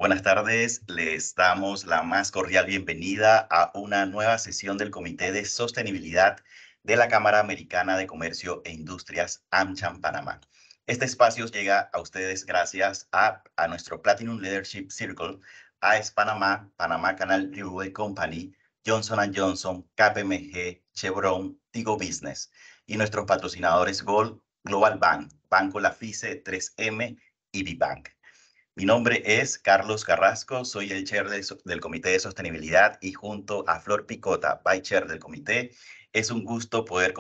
Buenas tardes, les damos la más cordial bienvenida a una nueva sesión del Comité de Sostenibilidad de la Cámara Americana de Comercio e Industrias AmCham Panamá. Este espacio llega a ustedes gracias a nuestro Platinum Leadership Circle, AES Panamá, Panamá Canal Railway Company, Johnson & Johnson, KPMG, Chevron, Tigo Business y nuestros patrocinadores Gold, Global Bank, Banco Lafice, 3M y Bibank. Mi nombre es Carlos Carrasco, soy el chair del Comité de Sostenibilidad y junto a Flor Picota, vice chair del comité, es un gusto poder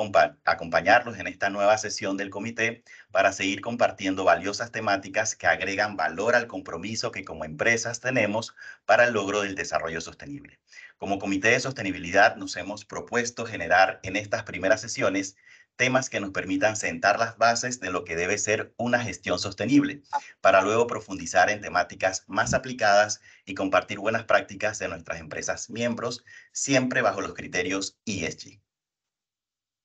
acompañarlos en esta nueva sesión del comité para seguir compartiendo valiosas temáticas que agregan valor al compromiso que como empresas tenemos para el logro del desarrollo sostenible. Como Comité de Sostenibilidad nos hemos propuesto generar en estas primeras sesiones temas que nos permitan sentar las bases de lo que debe ser una gestión sostenible, para luego profundizar en temáticas más aplicadas y compartir buenas prácticas de nuestras empresas miembros, siempre bajo los criterios ESG.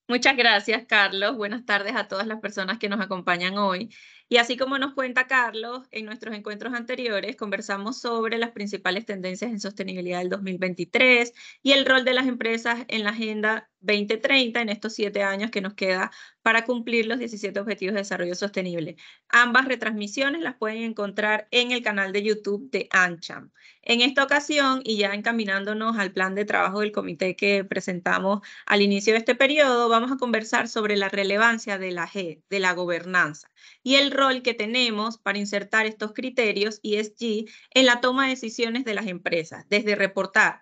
Muchas gracias, Carlos. Buenas tardes a todas las personas que nos acompañan hoy. Y así como nos cuenta Carlos, en nuestros encuentros anteriores conversamos sobre las principales tendencias en sostenibilidad del 2023 y el rol de las empresas en la Agenda 2030 en estos 7 años que nos queda para cumplir los 17 Objetivos de Desarrollo Sostenible. Ambas retransmisiones las pueden encontrar en el canal de YouTube de AmCham. En esta ocasión, y ya encaminándonos al plan de trabajo del comité que presentamos al inicio de este periodo, vamos a conversar sobre la relevancia de la G, de la gobernanza, y el rol que tenemos para insertar estos criterios ESG en la toma de decisiones de las empresas, desde reportar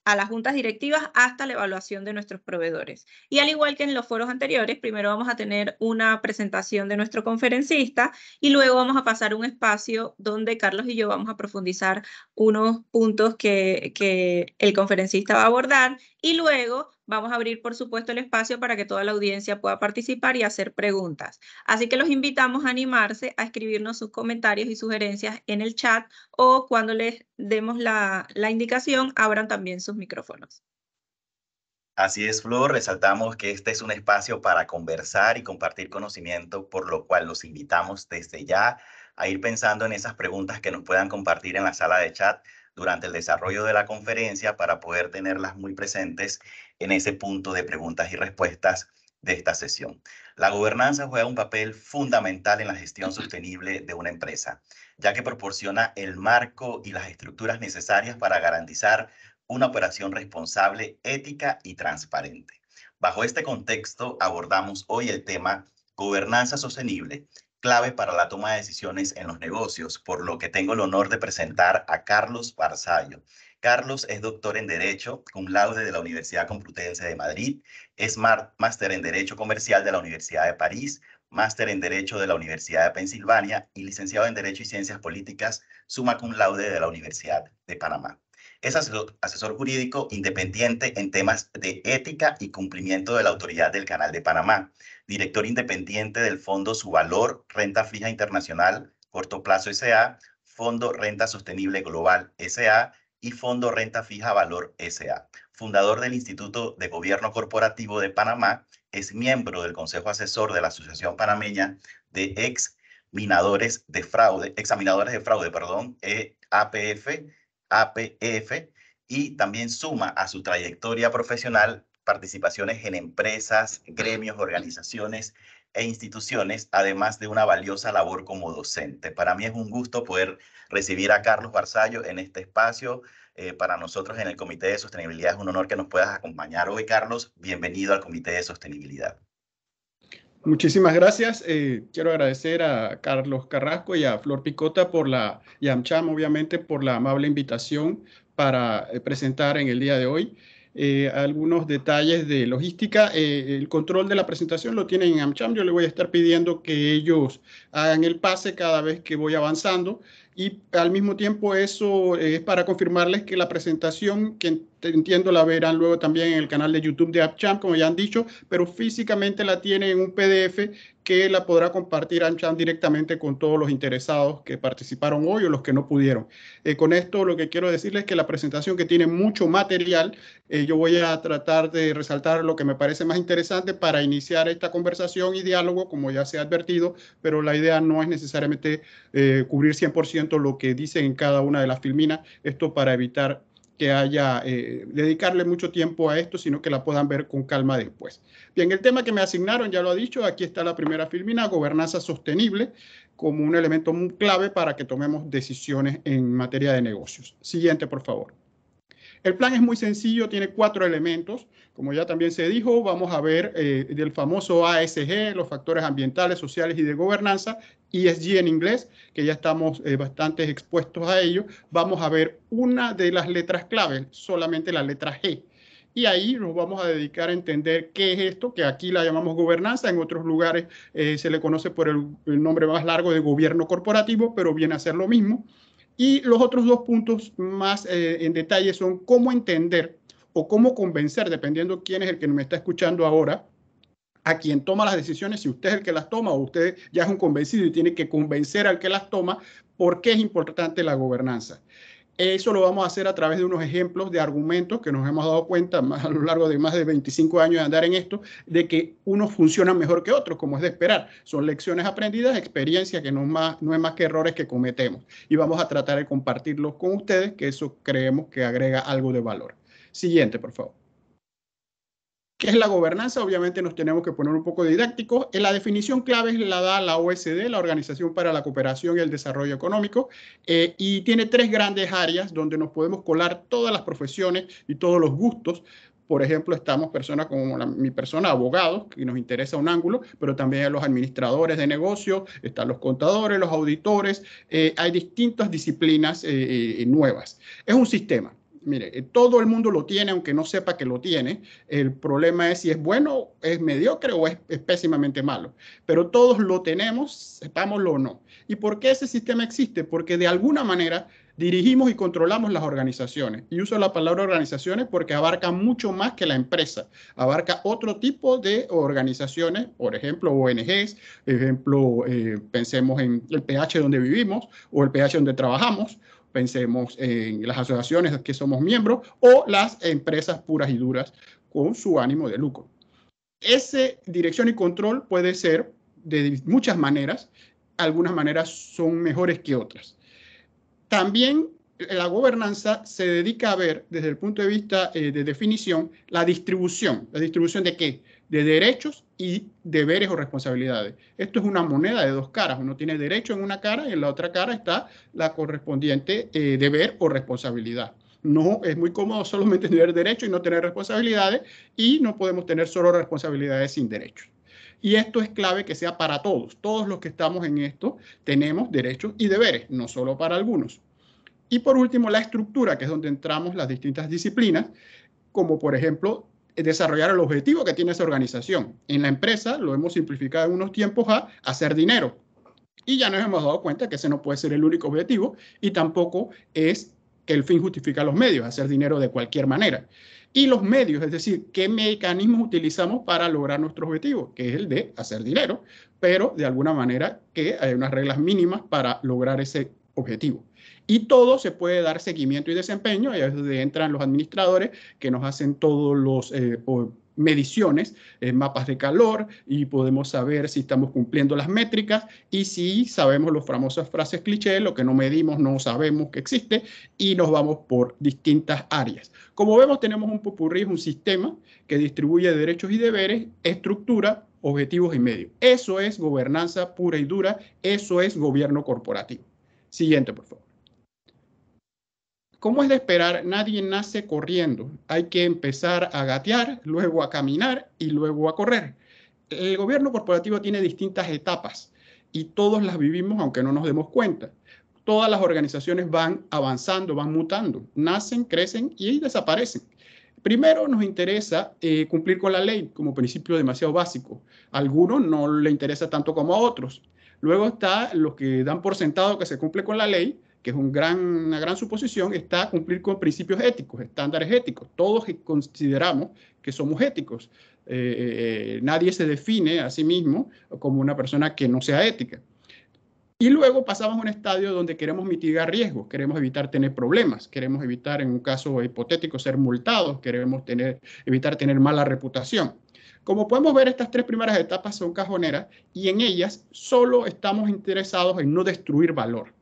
a las juntas directivas hasta la evaluación de nuestros proveedores. Y al igual que en los foros anteriores, primero vamos a tener una presentación de nuestro conferencista y luego vamos a pasar un espacio donde Carlos y yo vamos a profundizar unos puntos que el conferencista va a abordar y luego vamos a abrir, por supuesto, el espacio para que toda la audiencia pueda participar y hacer preguntas. Así que los invitamos a animarse a escribirnos sus comentarios y sugerencias en el chat o cuando les demos la indicación, abran también sus micrófonos. Así es, Flor, resaltamos que este es un espacio para conversar y compartir conocimiento, por lo cual los invitamos desde ya a ir pensando en esas preguntas que nos puedan compartir en la sala de chat durante el desarrollo de la conferencia para poder tenerlas muy presentes en ese punto de preguntas y respuestas de esta sesión. La gobernanza juega un papel fundamental en la gestión sostenible de una empresa, ya que proporciona el marco y las estructuras necesarias para garantizar una operación responsable, ética y transparente. Bajo este contexto, abordamos hoy el tema gobernanza sostenible, clave para la toma de decisiones en los negocios, por lo que tengo el honor de presentar a Carlos Barzallo. Carlos es doctor en Derecho, cum laude de la Universidad Complutense de Madrid, es máster en Derecho Comercial de la Universidad de París, máster en Derecho de la Universidad de Pensilvania y licenciado en Derecho y Ciencias Políticas, summa cum laude de la Universidad de Panamá. Es asesor jurídico independiente en temas de ética y cumplimiento de la Autoridad del Canal de Panamá, director independiente del Fondo Subvalor Renta Fija Internacional Corto Plazo S.A., Fondo Renta Sostenible Global S.A. y Fondo Renta Fija Valor S.A. Fundador del Instituto de Gobierno Corporativo de Panamá, es miembro del Consejo Asesor de la Asociación Panameña de Examinadores de Fraude, APF, y también suma a su trayectoria profesional participaciones en empresas, gremios, organizaciones e instituciones, además de una valiosa labor como docente. Para mí es un gusto poder recibir a Carlos Barzallo en este espacio. Para nosotros en el Comité de Sostenibilidad es un honor que nos puedas acompañar hoy, Carlos. Bienvenido al Comité de Sostenibilidad. Muchísimas gracias. Quiero agradecer a Carlos Carrasco y a Flor Picota y a AmCham, obviamente, por la amable invitación para presentar en el día de hoy algunos detalles de logística. El control de la presentación lo tienen en AmCham. Yo le voy a estar pidiendo que ellos hagan el pase cada vez que voy avanzando. Y al mismo tiempo eso es para confirmarles que la presentación, que entiendo la verán luego también en el canal de YouTube de AmCham, como ya han dicho, pero físicamente la tienen en un PDF que la podrá compartir AmCham directamente con todos los interesados que participaron hoy o los que no pudieron. Con esto lo que quiero decirles es que la presentación, que tiene mucho material, yo voy a tratar de resaltar lo que me parece más interesante para iniciar esta conversación y diálogo, como ya se ha advertido, pero la idea no es necesariamente cubrir 100% 100% lo que dicen en cada una de las filminas, esto para evitar que haya, dedicarle mucho tiempo a esto, sino que la puedan ver con calma después. Bien, el tema que me asignaron, ya lo ha dicho, aquí está la primera filmina, gobernanza sostenible, como un elemento muy clave para que tomemos decisiones en materia de negocios. Siguiente, por favor. El plan es muy sencillo, tiene 4 elementos. Como ya también se dijo, vamos a ver del famoso ASG, los factores ambientales, sociales y de gobernanza, ESG en inglés, que ya estamos bastante expuestos a ello. Vamos a ver una de las letras clave, solamente la letra G. Y ahí nos vamos a dedicar a entender qué es esto, que aquí la llamamos gobernanza, en otros lugares se le conoce por el nombre más largo de gobierno corporativo, pero viene a ser lo mismo. Y los otros 2 puntos más en detalle son cómo entender o cómo convencer, dependiendo quién es el que me está escuchando ahora, a quien toma las decisiones, si usted es el que las toma o usted ya es un convencido y tiene que convencer al que las toma, por qué es importante la gobernanza. Eso lo vamos a hacer a través de unos ejemplos de argumentos que nos hemos dado cuenta a lo largo de más de 25 años de andar en esto, de que unos funcionan mejor que otros, como es de esperar. Son lecciones aprendidas, experiencia que no es más que errores que cometemos. Y vamos a tratar de compartirlos con ustedes, que eso creemos que agrega algo de valor. Siguiente, por favor. ¿Qué es la gobernanza? Obviamente nos tenemos que poner un poco didácticos. La definición clave la da la OSD, la Organización para la Cooperación y el Desarrollo Económico, y tiene 3 grandes áreas donde nos podemos colar todas las profesiones y todos los gustos. Por ejemplo, estamos personas como mi persona, abogados, que nos interesa un ángulo, pero también los administradores de negocios, están los contadores, los auditores, hay distintas disciplinas nuevas. Es un sistema. Mire, todo el mundo lo tiene, aunque no sepa que lo tiene. El problema es si es bueno, es mediocre o es pésimamente malo. Pero todos lo tenemos, sepámoslo o no. ¿Y por qué ese sistema existe? Porque de alguna manera dirigimos y controlamos las organizaciones. Y uso la palabra organizaciones porque abarca mucho más que la empresa. Abarca otro tipo de organizaciones, por ejemplo, ONGs, pensemos en el PH donde vivimos o el PH donde trabajamos. Pensemos en las asociaciones que somos miembros o las empresas puras y duras con su ánimo de lucro. Esa dirección y control puede ser de muchas maneras. Algunas maneras son mejores que otras. También la gobernanza se dedica a ver desde el punto de vista de definición la distribución. ¿La distribución de qué? De derechos y deberes o responsabilidades. Esto es una moneda de 2 caras. Uno tiene derecho en una cara y en la otra cara está la correspondiente deber o responsabilidad. No es muy cómodo solamente tener derecho y no tener responsabilidades, y no podemos tener solo responsabilidades sin derechos. Y esto es clave que sea para todos. Todos los que estamos en esto tenemos derechos y deberes, no solo para algunos. Y por último, la estructura, que es donde entramos las distintas disciplinas, como por ejemplo, desarrollar el objetivo que tiene esa organización. En la empresa lo hemos simplificado en unos tiempos a hacer dinero. Y ya nos hemos dado cuenta que ese no puede ser el único objetivo y tampoco es que el fin justifica los medios, hacer dinero de cualquier manera. Y los medios, es decir, qué mecanismos utilizamos para lograr nuestro objetivo, que es el de hacer dinero, pero de alguna manera que hay unas reglas mínimas para lograr ese objetivo. Y todo se puede dar seguimiento y desempeño, y es donde entran los administradores que nos hacen todos los mediciones, mapas de calor, y podemos saber si estamos cumpliendo las métricas y si sabemos las famosas frases cliché, lo que no medimos no sabemos que existe, y nos vamos por distintas áreas. Como vemos, tenemos un popurrí, un sistema que distribuye derechos y deberes, estructura, objetivos y medios. Eso es gobernanza pura y dura, eso es gobierno corporativo. Siguiente, por favor. Como es de esperar, nadie nace corriendo. Hay que empezar a gatear, luego a caminar y luego a correr. El gobierno corporativo tiene distintas etapas y todos las vivimos aunque no nos demos cuenta. Todas las organizaciones van avanzando, van mutando, nacen, crecen y desaparecen. Primero nos interesa cumplir con la ley como principio demasiado básico. A algunos no le interesa tanto como a otros. Luego está los que dan por sentado que se cumple con la ley, que es una gran suposición, está cumplir con principios éticos, estándares éticos. Todos consideramos que somos éticos. Nadie se define a sí mismo como una persona que no sea ética. Y luego pasamos a un estadio donde queremos mitigar riesgos, queremos evitar tener problemas, queremos evitar, en un caso hipotético, ser multados, queremos evitar tener mala reputación. Como podemos ver, estas 3 primeras etapas son cajoneras y en ellas solo estamos interesados en no destruir valor.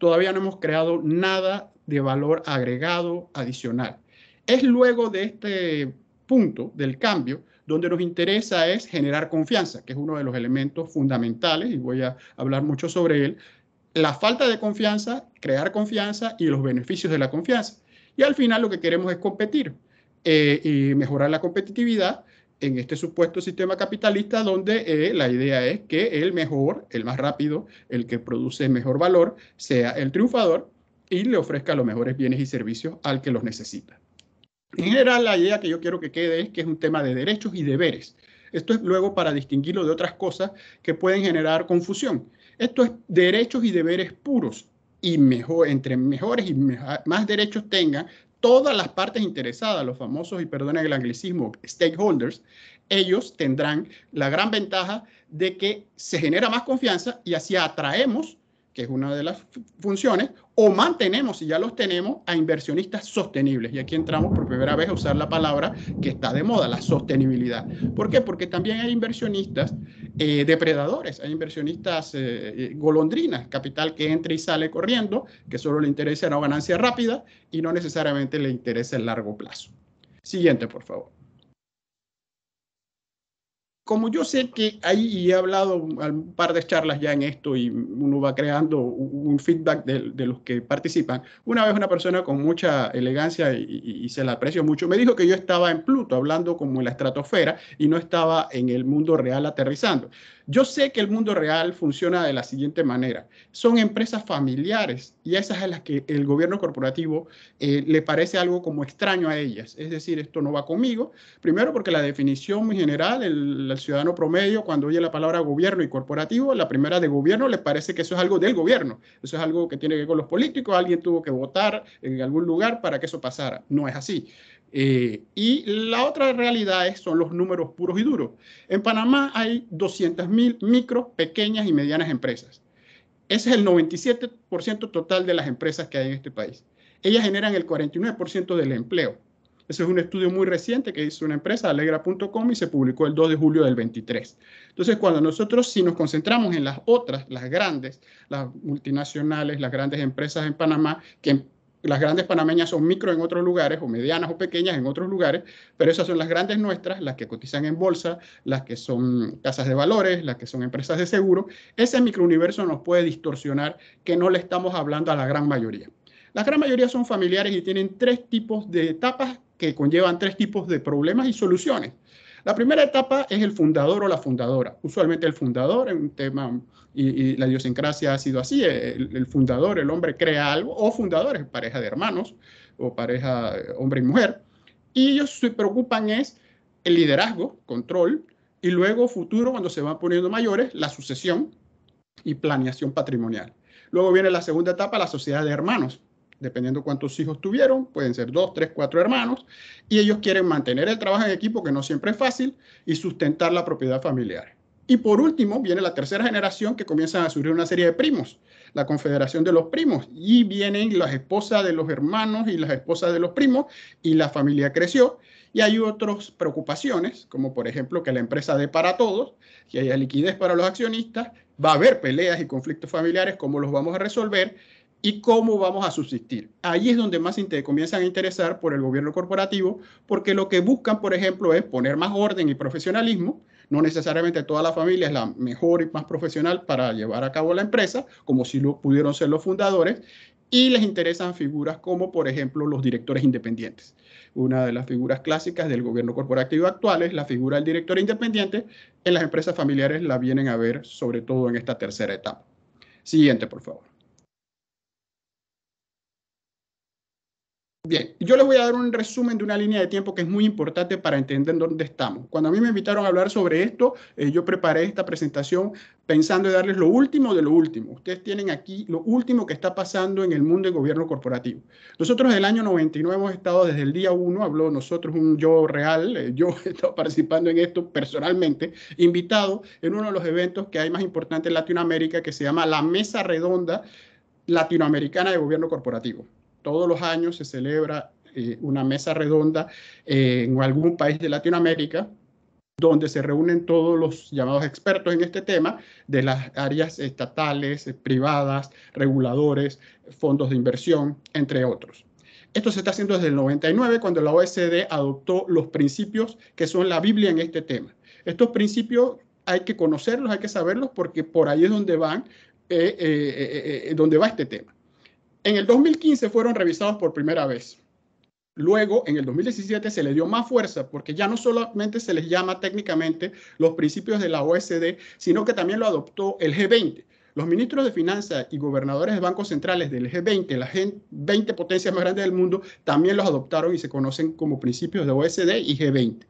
todavía no hemos creado nada de valor agregado adicional. Es luego de este punto del cambio donde nos interesa es generar confianza, que es uno de los elementos fundamentales, y voy a hablar mucho sobre él. La falta de confianza, crear confianza y los beneficios de la confianza. Y al final lo que queremos es competir y mejorar la competitividad en este supuesto sistema capitalista donde la idea es que el mejor, el más rápido, el que produce mejor valor, sea el triunfador y le ofrezca los mejores bienes y servicios al que los necesita. En general, la idea que yo quiero que quede es que es un tema de derechos y deberes. Esto es luego para distinguirlo de otras cosas que pueden generar confusión. Esto es derechos y deberes puros y entre mejores y más derechos tengan todas las partes interesadas, los famosos, y perdonen el anglicismo, stakeholders, ellos tendrán la gran ventaja de que se genera más confianza y así atraemos, que es una de las funciones, o mantenemos, si ya los tenemos, a inversionistas sostenibles. Y aquí entramos por primera vez a usar la palabra que está de moda, la sostenibilidad. ¿Por qué? Porque también hay inversionistas depredadores, hay inversionistas golondrinas, capital que entra y sale corriendo, que solo le interesa una ganancia rápida y no necesariamente le interesa el largo plazo. Siguiente, por favor. Como yo sé que ahí he hablado un par de charlas ya en esto y uno va creando un feedback de los que participan, una vez una persona con mucha elegancia y se la aprecio mucho, me dijo que yo estaba en Pluto hablando como en la estratosfera y no estaba en el mundo real aterrizando. Yo sé que el mundo real funciona de la siguiente manera. Son empresas familiares y esas a las que el gobierno corporativo le parece algo como extraño a ellas. Es decir, esto no va conmigo. Primero porque la definición muy general, el ciudadano promedio cuando oye la palabra gobierno y corporativo, la primera de gobierno le parece que eso es algo del gobierno. Eso es algo que tiene que ver con los políticos. Alguien tuvo que votar en algún lugar para que eso pasara. No es así. Y la otra realidad son los números puros y duros. En Panamá hay 200.000 micro, pequeñas y medianas empresas. Ese es el 97% total de las empresas que hay en este país. Ellas generan el 49% del empleo. Ese es un estudio muy reciente que hizo una empresa, Alegra.com, y se publicó el 2 de julio del 23. Entonces, cuando nosotros, si nos concentramos en las otras, las grandes, las multinacionales, las grandes empresas en Panamá, que las grandes panameñas son micro en otros lugares o medianas o pequeñas en otros lugares, pero esas son las grandes nuestras, las que cotizan en bolsa, las que son casas de valores, las que son empresas de seguro. Ese microuniverso nos puede distorsionar que no le estamos hablando a la gran mayoría. La gran mayoría son familiares y tienen 3 tipos de etapas que conllevan 3 tipos de problemas y soluciones. La primera etapa es el fundador o la fundadora. Usualmente el fundador, en un tema, y la idiosincrasia ha sido así, el fundador, el hombre crea algo, o fundadores, pareja de hermanos, o pareja hombre y mujer, y ellos se preocupan es el liderazgo, control, y luego futuro, cuando se van poniendo mayores, la sucesión y planeación patrimonial. Luego viene la segunda etapa, la sociedad de hermanos. Dependiendo cuántos hijos tuvieron, pueden ser 2, 3, 4 hermanos, y ellos quieren mantener el trabajo en equipo, que no siempre es fácil, y sustentar la propiedad familiar. Y por último, viene la tercera generación, que comienzan a surgir una serie de primos, la confederación de los primos, y vienen las esposas de los hermanos y las esposas de los primos, y la familia creció. Y hay otras preocupaciones, como por ejemplo que la empresa dé para todos, que haya liquidez para los accionistas, va a haber peleas y conflictos familiares, cómo los vamos a resolver, y cómo vamos a subsistir. Ahí es donde más comienzan a interesar por el gobierno corporativo, porque lo que buscan, por ejemplo, es poner más orden y profesionalismo. No necesariamente toda la familia es la mejor y más profesional para llevar a cabo la empresa, como si lo pudieron ser los fundadores, y les interesan figuras como, por ejemplo, los directores independientes. Una de las figuras clásicas del gobierno corporativo actual es la figura del director independiente. En las empresas familiares la vienen a ver, sobre todo en esta tercera etapa. Siguiente, por favor. Bien, yo les voy a dar un resumen de una línea de tiempo que es muy importante para entender dónde estamos. Cuando a mí me invitaron a hablar sobre esto, yo preparé esta presentación pensando en darles lo último de lo último. Ustedes tienen aquí lo último que está pasando en el mundo del gobierno corporativo. Nosotros desde el año 99 hemos estado desde el día 1, habló nosotros un yo real, yo he estado participando en esto personalmente, invitado en uno de los eventos que hay más importantes en Latinoamérica, que se llama la Mesa Redonda Latinoamericana de Gobierno Corporativo. Todos los años se celebra una mesa redonda en algún país de Latinoamérica donde se reúnen todos los llamados expertos en este tema de las áreas estatales, privadas, reguladores, fondos de inversión, entre otros. Esto se está haciendo desde el 99, cuando la OECD adoptó los principios que son la Biblia en este tema. Estos principios hay que conocerlos, hay que saberlos, porque por ahí es donde va este tema. En el 2015 fueron revisados por primera vez. Luego, en el 2017 se le dio más fuerza, porque ya no solamente se les llama técnicamente los principios de la OECD, sino que también lo adoptó el G20. Los ministros de finanzas y gobernadores de bancos centrales del G20, las 20 potencias más grandes del mundo, también los adoptaron y se conocen como principios de OECD y G20.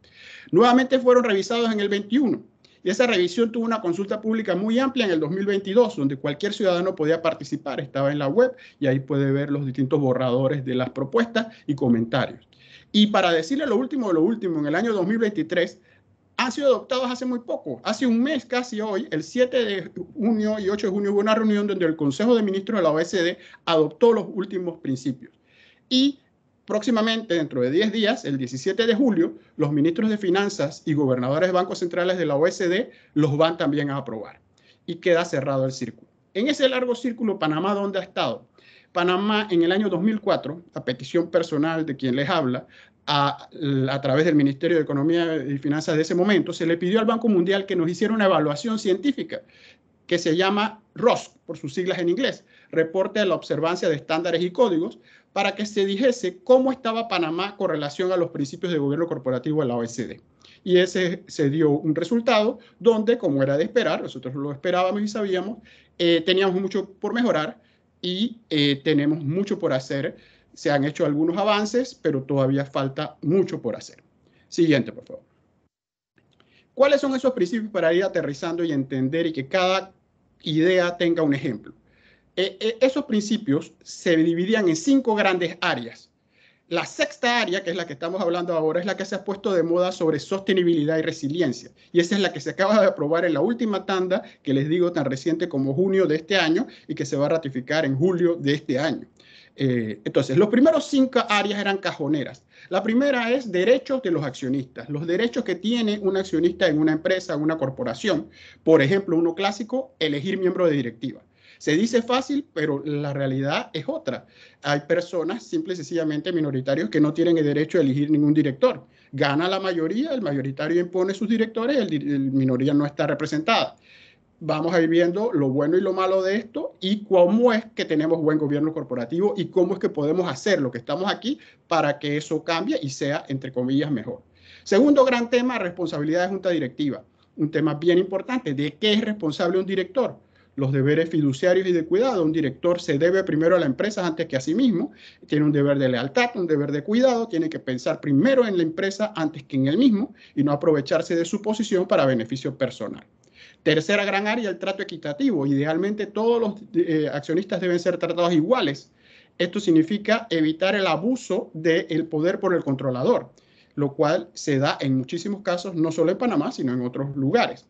Nuevamente fueron revisados en el 21. Y esa revisión tuvo una consulta pública muy amplia en el 2022, donde cualquier ciudadano podía participar, estaba en la web y ahí puede ver los distintos borradores de las propuestas y comentarios. Y para decirle lo último, en el año 2023 han sido adoptados hace muy poco, hace un mes casi hoy, el 7 de junio y 8 de junio hubo una reunión donde el Consejo de Ministros de la OECD adoptó los últimos principios. Y próximamente, dentro de 10 días, el 17 de julio, los ministros de Finanzas y gobernadores de bancos centrales de la OECD los van también a aprobar. Y queda cerrado el círculo. En ese largo círculo, Panamá, ¿dónde ha estado? Panamá, en el año 2004, a petición personal de quien les habla, a través del Ministerio de Economía y Finanzas de ese momento, se le pidió al Banco Mundial que nos hiciera una evaluación científica que se llama ROSC, por sus siglas en inglés, Reporte de la Observancia de Estándares y Códigos, para que se dijese cómo estaba Panamá con relación a los principios de gobierno corporativo de la OECD. Y ese se dio un resultado donde, como era de esperar, nosotros lo esperábamos y sabíamos, teníamos mucho por mejorar y tenemos mucho por hacer. Se han hecho algunos avances, pero todavía falta mucho por hacer. Siguiente, por favor. ¿Cuáles son esos principios para ir aterrizando y entender y que cada idea tenga un ejemplo? Esos principios se dividían en 5 grandes áreas. La sexta área, que es la que estamos hablando ahora, es la que se ha puesto de moda sobre sostenibilidad y resiliencia. Y esa es la que se acaba de aprobar en la última tanda, que les digo tan reciente como junio de este año y que se va a ratificar en julio de este año. Entonces, los primeros 5 áreas eran cajoneras. La primera es derechos de los accionistas, los derechos que tiene un accionista en una empresa, en una corporación. Por ejemplo, uno clásico, elegir miembro de directiva. Se dice fácil, pero la realidad es otra. Hay personas, simple y sencillamente minoritarios, que no tienen el derecho a elegir ningún director. Gana la mayoría, el mayoritario impone sus directores, el minoría no está representada. Vamos a ir viendo lo bueno y lo malo de esto y cómo es que tenemos buen gobierno corporativo y cómo es que podemos hacer lo que estamos aquí para que eso cambie y sea, entre comillas, mejor. Segundo gran tema, responsabilidad de junta directiva. Un tema bien importante. ¿De qué es responsable un director? Los deberes fiduciarios y de cuidado. Un director se debe primero a la empresa antes que a sí mismo. Tiene un deber de lealtad, un deber de cuidado. Tiene que pensar primero en la empresa antes que en él mismo y no aprovecharse de su posición para beneficio personal. Tercera gran área, el trato equitativo. Idealmente todos los accionistas deben ser tratados iguales. Esto significa evitar el abuso del poder por el controlador, lo cual se da en muchísimos casos, no solo en Panamá, sino en otros lugares.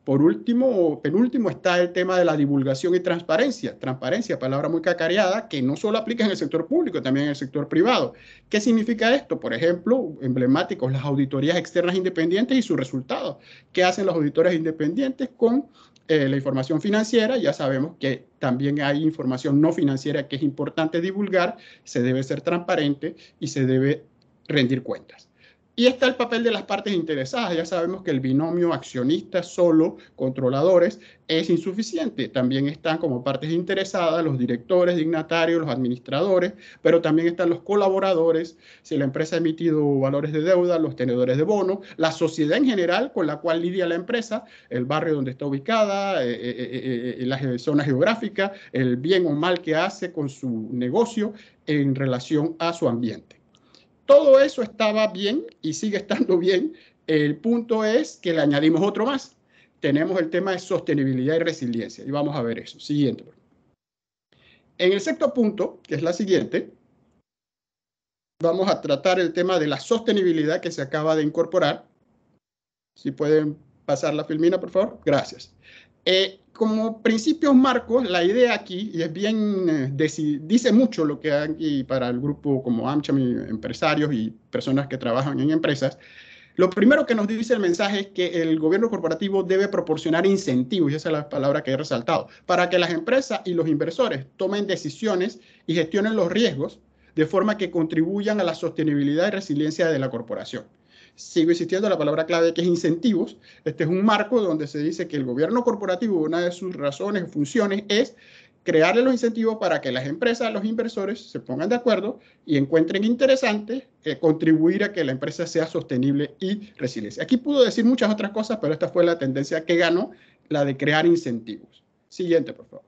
Por último, penúltimo, está el tema de la divulgación y transparencia. Transparencia, palabra muy cacareada, que no solo aplica en el sector público, también en el sector privado. ¿Qué significa esto? Por ejemplo, emblemáticos, las auditorías externas independientes y sus resultados. ¿Qué hacen los auditores independientes con la información financiera? Ya sabemos que también hay información no financiera que es importante divulgar, se debe ser transparente y se debe rendir cuentas. Y está el papel de las partes interesadas. Ya sabemos que el binomio accionistas solo, controladores, es insuficiente. También están como partes interesadas los directores, dignatarios, los administradores, pero también están los colaboradores, si la empresa ha emitido valores de deuda, los tenedores de bonos, la sociedad en general con la cual lidia la empresa, el barrio donde está ubicada, la zona geográfica, el bien o mal que hace con su negocio en relación a su ambiente. Todo eso estaba bien y sigue estando bien. El punto es que le añadimos otro más. Tenemos el tema de sostenibilidad y resiliencia. Y vamos a ver eso. Siguiente. En el sexto punto, que es la siguiente, vamos a tratar el tema de la sostenibilidad que se acaba de incorporar. Si pueden pasar la filmina, por favor. Gracias. Como principios marcos, la idea aquí, y es bien, dice mucho lo que hay para el grupo como AmCham, empresarios y personas que trabajan en empresas, Lo primero que nos dice el mensaje es que el gobierno corporativo debe proporcionar incentivos, y esa es la palabra que he resaltado, para que las empresas y los inversores tomen decisiones y gestionen los riesgos de forma que contribuyan a la sostenibilidad y resiliencia de la corporación. Sigo insistiendo en la palabra clave que es incentivos. Este es un marco donde se dice que el gobierno corporativo, una de sus razones o funciones es crearle los incentivos para que las empresas, los inversores se pongan de acuerdo y encuentren interesante contribuir a que la empresa sea sostenible y resiliente. Aquí pudo decir muchas otras cosas, pero esta fue la tendencia que ganó, la de crear incentivos. Siguiente, por favor.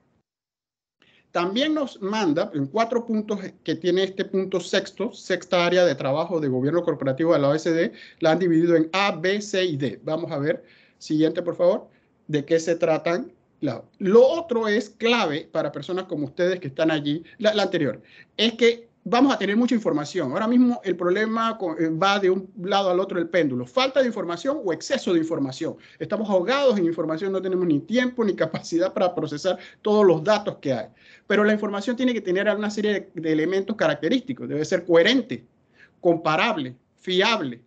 También nos manda en 4 puntos que tiene este punto sexta área de trabajo de gobierno corporativo de la OECD, la han dividido en A, B, C y D. Vamos a ver, siguiente por favor, de qué se tratan. Lo otro es clave para personas como ustedes que están allí, la anterior, es que vamos a tener mucha información. Ahora mismo el problema va de un lado al otro del péndulo. Falta de información o exceso de información. Estamos ahogados en información, no tenemos ni tiempo ni capacidad para procesar todos los datos que hay. Pero la información tiene que tener una serie de elementos característicos. Debe ser coherente, comparable, fiable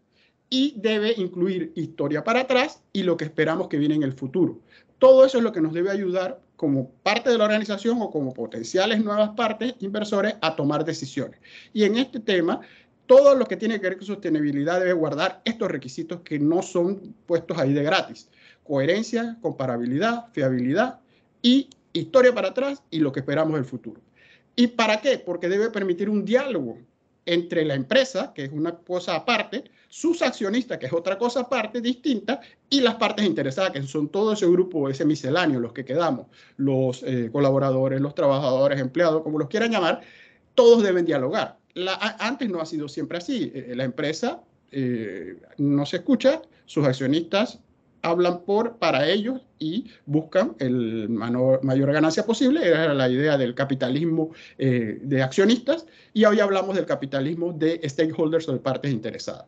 y debe incluir historia para atrás y lo que esperamos que viene en el futuro. Todo eso es lo que nos debe ayudar como parte de la organización o como potenciales nuevas partes inversores a tomar decisiones. Y en este tema, todo lo que tiene que ver con sostenibilidad debe guardar estos requisitos que no son puestos ahí de gratis. Coherencia, comparabilidad, fiabilidad y historia para atrás y lo que esperamos del futuro. ¿Y para qué? Porque debe permitir un diálogo entre la empresa, que es una cosa aparte, sus accionistas, que es otra cosa aparte, distinta, y las partes interesadas, que son todo ese grupo, ese misceláneo, los que quedamos, los colaboradores, los trabajadores, empleados, como los quieran llamar, todos deben dialogar. Antes no ha sido siempre así. La empresa no se escucha, sus accionistas hablan para ellos y buscan el mayor ganancia posible. Era la idea del capitalismo de accionistas y hoy hablamos del capitalismo de stakeholders o de partes interesadas.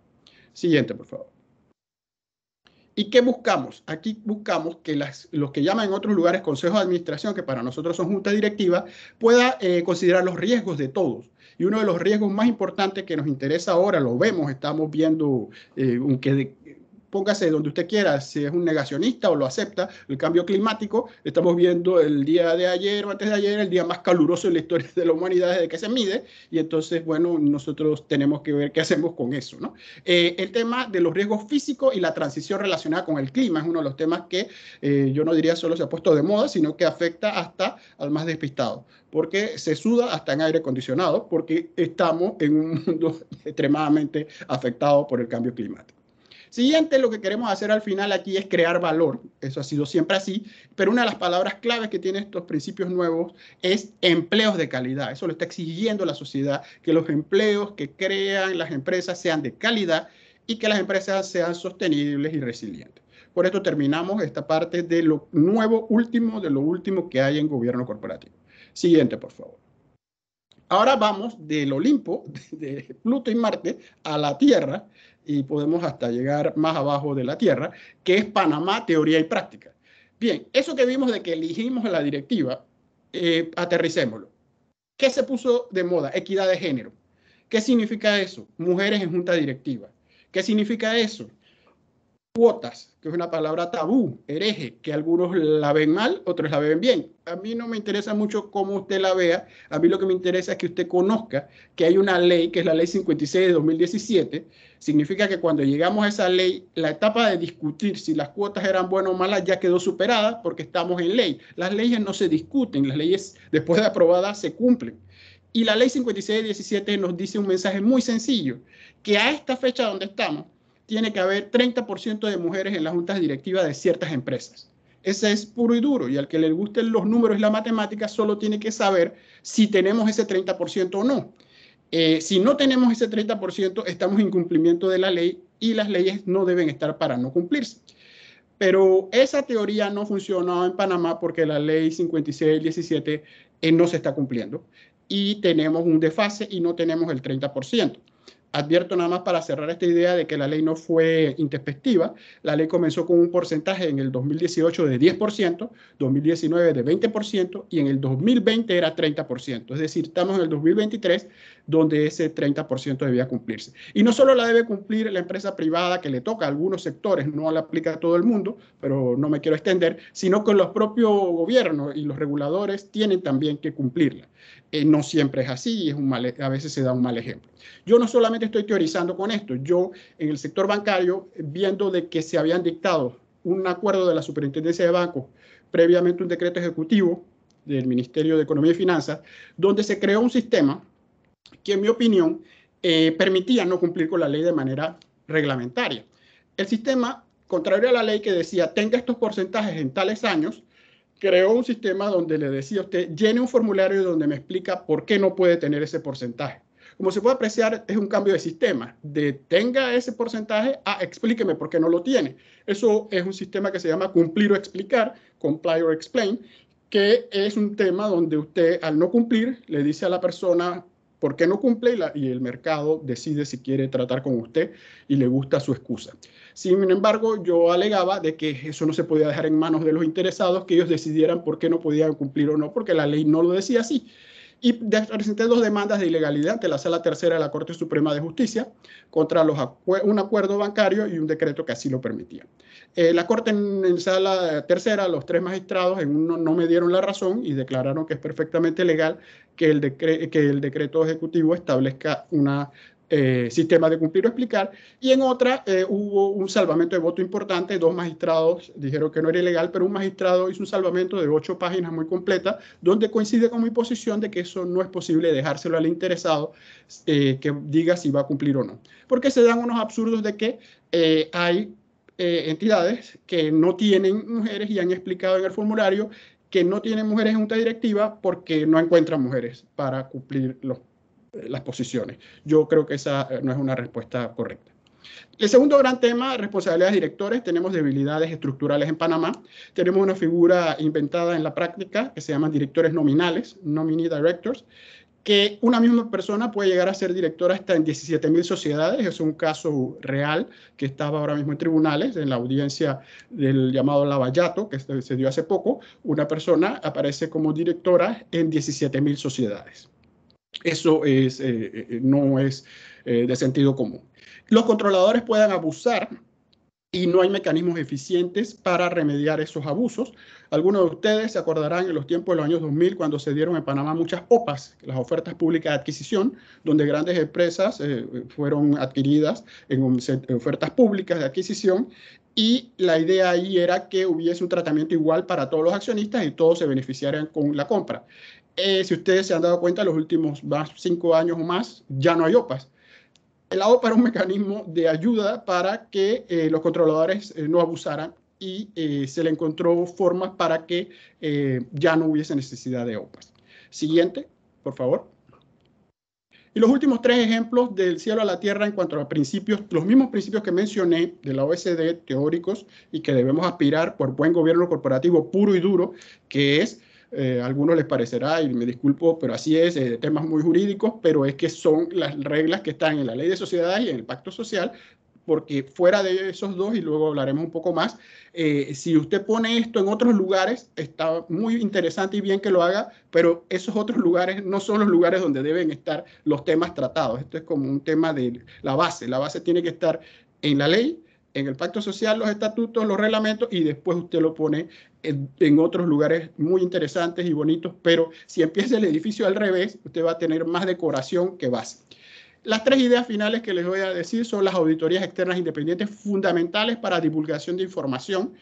Siguiente, por favor. ¿Y qué buscamos? Aquí buscamos que los que llaman en otros lugares consejos de administración, que para nosotros son junta directiva, pueda considerar los riesgos de todos. Y uno de los riesgos más importantes que nos interesa ahora, lo vemos, estamos viendo póngase donde usted quiera, si es un negacionista o lo acepta, el cambio climático. Estamos viendo el día de ayer o antes de ayer, el día más caluroso en la historia de la humanidad desde que se mide, y entonces, bueno, nosotros tenemos que ver qué hacemos con eso, ¿no? El tema de los riesgos físicos y la transición relacionada con el clima es uno de los temas que yo no diría solo se ha puesto de moda, sino que afecta hasta al más despistado, porque se suda hasta en aire acondicionado, porque estamos en un mundo extremadamente afectado por el cambio climático. Siguiente, lo que queremos hacer al final aquí es crear valor. Eso ha sido siempre así, pero una de las palabras claves que tienen estos principios nuevos es empleos de calidad. Eso lo está exigiendo la sociedad, que los empleos que crean las empresas sean de calidad y que las empresas sean sostenibles y resilientes. Por esto terminamos esta parte de lo nuevo, de lo último que hay en gobierno corporativo. Siguiente, por favor. Ahora vamos del Olimpo, de Pluto y Marte, a la Tierra, y podemos hasta llegar más abajo de la Tierra, que es Panamá, teoría y práctica. Bien, eso que vimos de que elegimos en la directiva, aterricémoslo. ¿Qué se puso de moda? Equidad de género. ¿Qué significa eso? Mujeres en junta directiva. ¿Qué significa eso? Cuotas, que es una palabra tabú, hereje, que algunos la ven mal, otros la ven bien. A mí no me interesa mucho cómo usted la vea, a mí lo que me interesa es que usted conozca que hay una ley, que es la ley 56 de 2017, significa que cuando llegamos a esa ley, la etapa de discutir si las cuotas eran buenas o malas ya quedó superada porque estamos en ley. Las leyes no se discuten, las leyes después de aprobadas se cumplen. Y la ley 56 de 17 nos dice un mensaje muy sencillo, que a esta fecha donde estamos, tiene que haber 30% de mujeres en las juntas directivas de ciertas empresas. Ese es puro y duro, y al que le gusten los números y la matemática solo tiene que saber si tenemos ese 30% o no. Si no tenemos ese 30%, estamos en incumplimiento de la ley y las leyes no deben estar para no cumplirse. Pero esa teoría no funcionó en Panamá porque la ley 56-17 no se está cumpliendo y tenemos un desfase y no tenemos el 30%. Advierto nada más para cerrar esta idea de que la ley no fue introspectiva. La ley comenzó con un porcentaje en el 2018 de 10%, 2019 de 20% y en el 2020 era 30%. Es decir, estamos en el 2023 donde ese 30% debía cumplirse. Y no solo la debe cumplir la empresa privada que le toca a algunos sectores, no la aplica a todo el mundo, pero no me quiero extender, sino que los propios gobiernos y los reguladores tienen también que cumplirla. No siempre es así, a veces se da un mal ejemplo. Yo no solamente estoy teorizando con esto, yo en el sector bancario, viendo de que se habían dictado un acuerdo de la Superintendencia de Bancos, previamente un decreto ejecutivo del Ministerio de Economía y Finanzas, donde se creó un sistema que, en mi opinión, permitía no cumplir con la ley de manera reglamentaria. El sistema, contrario a la ley que decía tenga estos porcentajes en tales años, creó un sistema donde le decía a usted, llene un formulario donde me explica por qué no puede tener ese porcentaje. Como se puede apreciar, es un cambio de sistema. De tenga ese porcentaje a explíqueme por qué no lo tiene. Eso es un sistema que se llama cumplir o explicar, comply or explain, que es un tema donde usted, al no cumplir, le dice a la persona por qué no cumple y el mercado decide si quiere tratar con usted y le gusta su excusa. Sin embargo, yo alegaba de que eso no se podía dejar en manos de los interesados, que ellos decidieran por qué no podían cumplir o no, porque la ley no lo decía así. Y presenté 2 demandas de ilegalidad ante la Sala Tercera de la Corte Suprema de Justicia contra un acuerdo bancario y un decreto que así lo permitía. La Corte en Sala Tercera, los 3 magistrados en uno no me dieron la razón y declararon que es perfectamente legal que el decreto ejecutivo establezca una sistema de cumplir o explicar, y en otra hubo un salvamento de voto importante. 2 magistrados dijeron que no era ilegal, pero un magistrado hizo un salvamento de 8 páginas muy completa, donde coincide con mi posición de que eso no es posible dejárselo al interesado que diga si va a cumplir o no, porque se dan unos absurdos de que hay entidades que no tienen mujeres y han explicado en el formulario que no tienen mujeres en junta directiva porque no encuentran mujeres para cumplir las posiciones. Yo creo que esa no es una respuesta correcta. El segundo gran tema, responsabilidades de directores. Tenemos debilidades estructurales en Panamá. Tenemos una figura inventada en la práctica que se llaman directores nominales, nominee directors, que una misma persona puede llegar a ser directora hasta en 17.000 sociedades. Es un caso real que estaba ahora mismo en tribunales, en la audiencia del llamado Lavallato, que se dio hace poco. Una persona aparece como directora en 17.000 sociedades. Eso no es de sentido común. Los controladores pueden abusar y no hay mecanismos eficientes para remediar esos abusos. Algunos de ustedes se acordarán en los tiempos de los años 2000 cuando se dieron en Panamá muchas OPAs, las ofertas públicas de adquisición, donde grandes empresas fueron adquiridas en ofertas públicas de adquisición, y la idea ahí era que hubiese un tratamiento igual para todos los accionistas y todos se beneficiaran con la compra. Si ustedes se han dado cuenta, los últimos 5 años o más ya no hay OPAs. La OPA era un mecanismo de ayuda para que los controladores no abusaran, y se le encontró formas para que ya no hubiese necesidad de OPAs. Siguiente, por favor. Y los últimos 3 ejemplos del cielo a la tierra en cuanto a principios, los mismos principios que mencioné de la OECD, teóricos, y que debemos aspirar por buen gobierno corporativo puro y duro, que es, a algunos les parecerá, y me disculpo, pero así es, temas muy jurídicos, pero es que son las reglas que están en la Ley de Sociedades y en el Pacto Social, porque fuera de esos 2, y luego hablaremos un poco más, si usted pone esto en otros lugares, está muy interesante y bien que lo haga, pero esos otros lugares no son los lugares donde deben estar los temas tratados. Esto es como un tema de la base. La base tiene que estar en la ley, en el Pacto Social, los estatutos, los reglamentos, y después usted lo pone en otros lugares muy interesantes y bonitos, pero si empieza el edificio al revés, usted va a tener más decoración que base. Las 3 ideas finales que les voy a decir son las auditorías externas independientes fundamentales para divulgación de información.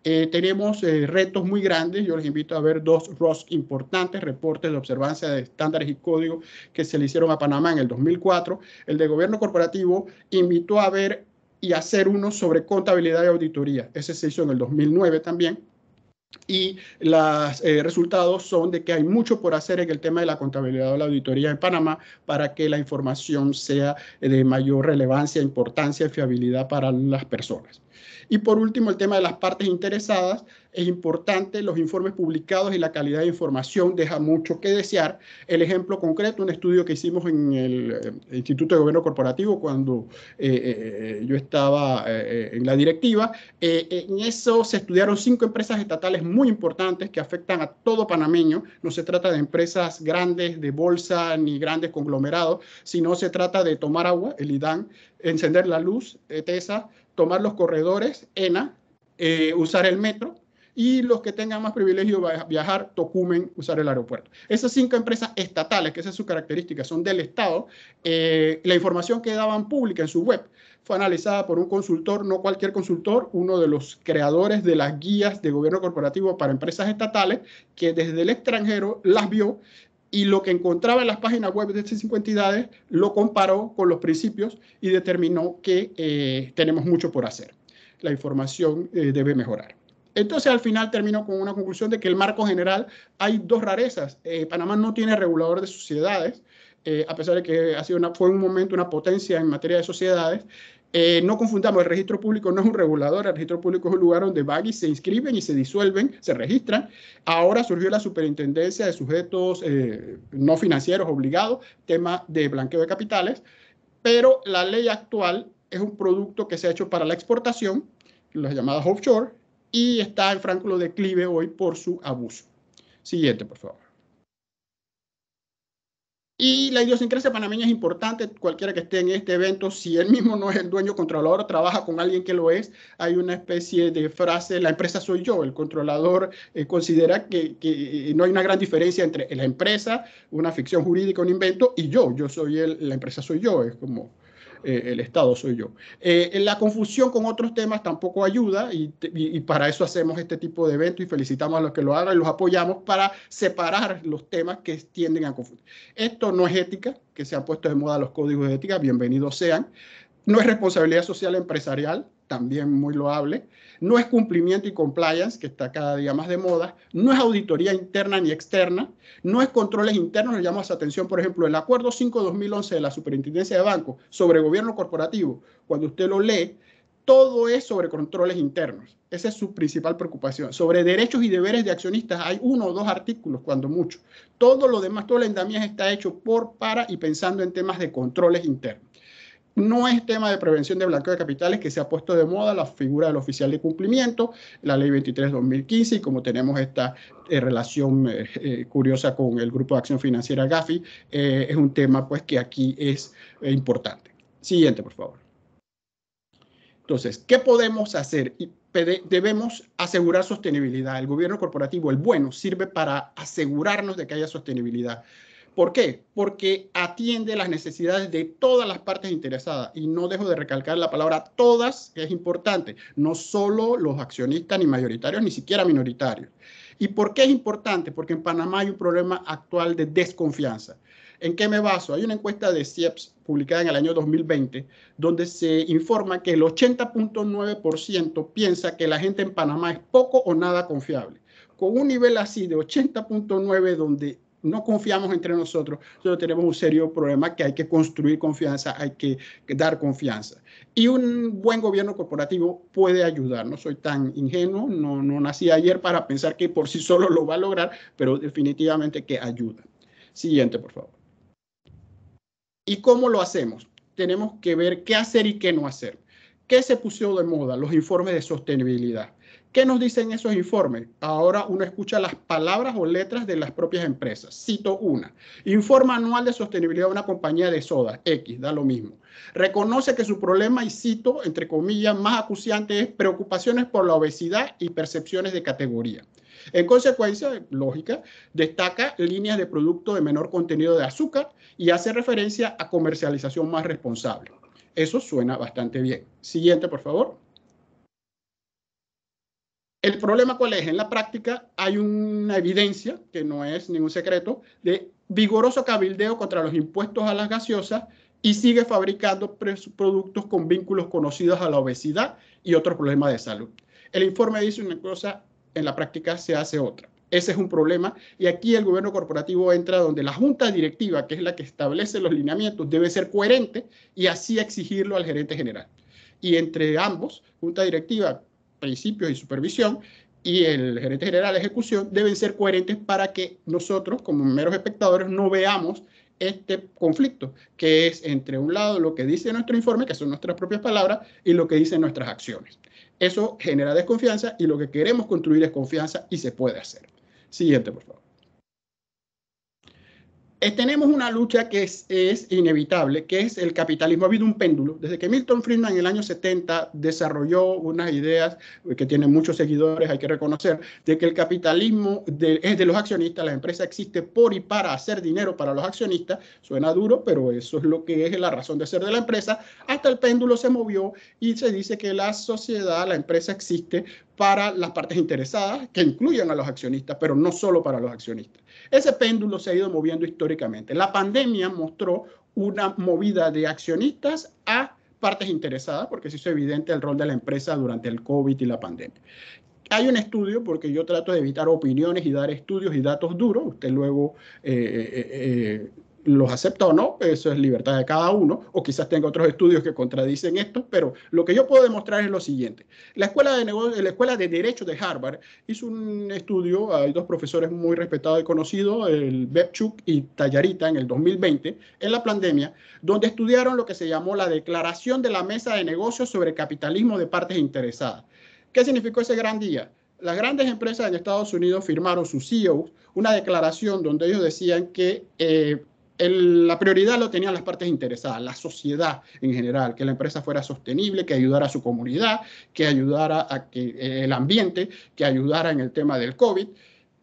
Tenemos retos muy grandes. Yo les invito a ver 2 ROSC importantes, reportes de observancia de estándares y códigos que se le hicieron a Panamá en el 2004. El de gobierno corporativo invitó a ver y hacer uno sobre contabilidad y auditoría. Ese se hizo en el 2009 también. Y los resultados son de que hay mucho por hacer en el tema de la contabilidad o la auditoría en Panamá para que la información sea de mayor relevancia, importancia y fiabilidad para las personas. Y por último, el tema de las partes interesadas. es importante, los informes publicados y la calidad de información deja mucho que desear. El ejemplo concreto, un estudio que hicimos en el Instituto de Gobierno Corporativo cuando yo estaba en la directiva, en eso se estudiaron 5 empresas estatales muy importantes que afectan a todo panameño. No se trata de empresas grandes de bolsa ni grandes conglomerados, sino se trata de tomar agua, el IDAN, encender la luz, TESA, tomar los corredores, ENA, usar el metro, y los que tengan más privilegio viajar, Tocumen, usar el aeropuerto. Esas 5 empresas estatales, que esa es su característica, son del Estado. La información que daban pública en su web fue analizada por un consultor, no cualquier consultor, uno de los creadores de las guías de gobierno corporativo para empresas estatales, que desde el extranjero las vio y lo que encontraba en las páginas web de estas 5 entidades lo comparó con los principios y determinó que tenemos mucho por hacer. La información debe mejorar. Entonces, al final termino con una conclusión de que el marco general hay 2 rarezas. Panamá no tiene regulador de sociedades, a pesar de que fue un momento una potencia en materia de sociedades. No confundamos, el registro público no es un regulador, el registro público es un lugar donde van y se inscriben y se disuelven, se registran. Ahora surgió la superintendencia de sujetos no financieros obligados, tema de blanqueo de capitales, pero la ley actual es un producto que se ha hecho para la exportación, las llamadas offshore, y está en franco declive hoy por su abuso. Siguiente, por favor. Y la idiosincrasia panameña es importante, cualquiera que esté en este evento, si él mismo no es el dueño controlador, trabaja con alguien que lo es, hay una especie de frase, la empresa soy yo, el controlador considera que no hay una gran diferencia entre la empresa, una ficción jurídica, un invento, y yo soy la empresa soy yo, es como el Estado soy yo. La confusión con otros temas tampoco ayuda y para eso hacemos este tipo de eventos y felicitamos a los que lo hagan y los apoyamos para separar los temas que tienden a confundir. Esto no es ética, que se han puesto de moda los códigos de ética, bienvenidos sean. No es responsabilidad social empresarial, también muy loable. No es cumplimiento y compliance, que está cada día más de moda. No es auditoría interna ni externa. No es controles internos. Le llamamos atención, por ejemplo, el Acuerdo 5-2011 de la Superintendencia de Bancos sobre gobierno corporativo. Cuando usted lo lee, todo es sobre controles internos. Esa es su principal preocupación. Sobre derechos y deberes de accionistas hay 1 o 2 artículos, cuando mucho. Todo lo demás, todo el andamiaje está hecho para y pensando en temas de controles internos. No es tema de prevención de blanqueo de capitales, que se ha puesto de moda la figura del oficial de cumplimiento, la ley 23/2015, y como tenemos esta relación curiosa con el Grupo de Acción Financiera GAFI, es un tema pues que aquí es importante. Siguiente, por favor. Entonces, ¿qué podemos hacer? Debemos asegurar sostenibilidad. El gobierno corporativo, el bueno, sirve para asegurarnos de que haya sostenibilidad. ¿Por qué? Porque atiende las necesidades de todas las partes interesadas. Y no dejo de recalcar la palabra todas, que es importante. No solo los accionistas, ni mayoritarios, ni siquiera minoritarios. ¿Y por qué es importante? Porque en Panamá hay un problema actual de desconfianza. ¿En qué me baso? Hay una encuesta de CIEPS publicada en el año 2020, donde se informa que el 80.9% piensa que la gente en Panamá es poco o nada confiable. Con un nivel así de 80.9, donde no confiamos entre nosotros tenemos un serio problema que hay que construir confianza, hay que dar confianza. Y un buen gobierno corporativo puede ayudar. No soy tan ingenuo, no nací ayer para pensar que por sí solo lo va a lograr, pero definitivamente que ayuda. Siguiente, por favor. ¿Y cómo lo hacemos? Tenemos que ver qué hacer y qué no hacer. ¿Qué se puso de moda? Los informes de sostenibilidad. ¿Qué nos dicen esos informes? Ahora uno escucha las palabras o letras de las propias empresas. Cito una. Informe anual de sostenibilidad de una compañía de soda, X, da lo mismo. Reconoce que su problema, y cito, entre comillas, más acuciante es preocupaciones por la obesidad y percepciones de categoría. En consecuencia, lógica, destaca líneas de producto de menor contenido de azúcar y hace referencia a comercialización más responsable. Eso suena bastante bien. Siguiente, por favor. ¿El problema cuál es? En la práctica hay una evidencia, que no es ningún secreto, de vigoroso cabildeo contra los impuestos a las gaseosas y sigue fabricando productos con vínculos conocidos a la obesidad y otros problemas de salud. El informe dice una cosa, en la práctica se hace otra. Ese es un problema y aquí el gobierno corporativo entra donde la junta directiva, que es la que establece los lineamientos, debe ser coherente y así exigirlo al gerente general. Y entre ambos, junta directiva, principios y supervisión, y el gerente general de ejecución deben ser coherentes para que nosotros, como meros espectadores, no veamos este conflicto, que es entre un lado lo que dice nuestro informe, que son nuestras propias palabras, y lo que dicen nuestras acciones. Eso genera desconfianza y lo que queremos construir es confianza y se puede hacer. Siguiente, por favor. Tenemos una lucha que es inevitable, que es el capitalismo. Ha habido un péndulo. Desde que Milton Friedman en el año 70 desarrolló unas ideas que tienen muchos seguidores, hay que reconocer, de que el capitalismo es de los accionistas, la empresa existe por y para hacer dinero para los accionistas. Suena duro, pero eso es lo que es la razón de ser de la empresa. Hasta el péndulo se movió y se dice que la sociedad, la empresa existe para las partes interesadas, que incluyen a los accionistas, pero no solo para los accionistas. Ese péndulo se ha ido moviendo históricamente. La pandemia mostró una movida de accionistas a partes interesadas, porque se hizo evidente el rol de la empresa durante el COVID y la pandemia. Hay un estudio, porque yo trato de evitar opiniones y dar estudios y datos duros. Usted luego los acepta o no, eso es libertad de cada uno, o quizás tenga otros estudios que contradicen esto, pero lo que yo puedo demostrar es lo siguiente. La Escuela de Derecho de Harvard hizo un estudio, hay dos profesores muy respetados y conocidos, el Bebchuk y Tallarita, en el 2020, en la pandemia, donde estudiaron lo que se llamó la Declaración de la Mesa de Negocios sobre Capitalismo de Partes Interesadas. ¿Qué significó ese gran día? Las grandes empresas en Estados Unidos firmaron, sus CEOs, una declaración donde ellos decían que la prioridad lo tenían las partes interesadas, la sociedad en general, que la empresa fuera sostenible, que ayudara a su comunidad, que ayudara a que el ambiente, que ayudara en el tema del COVID.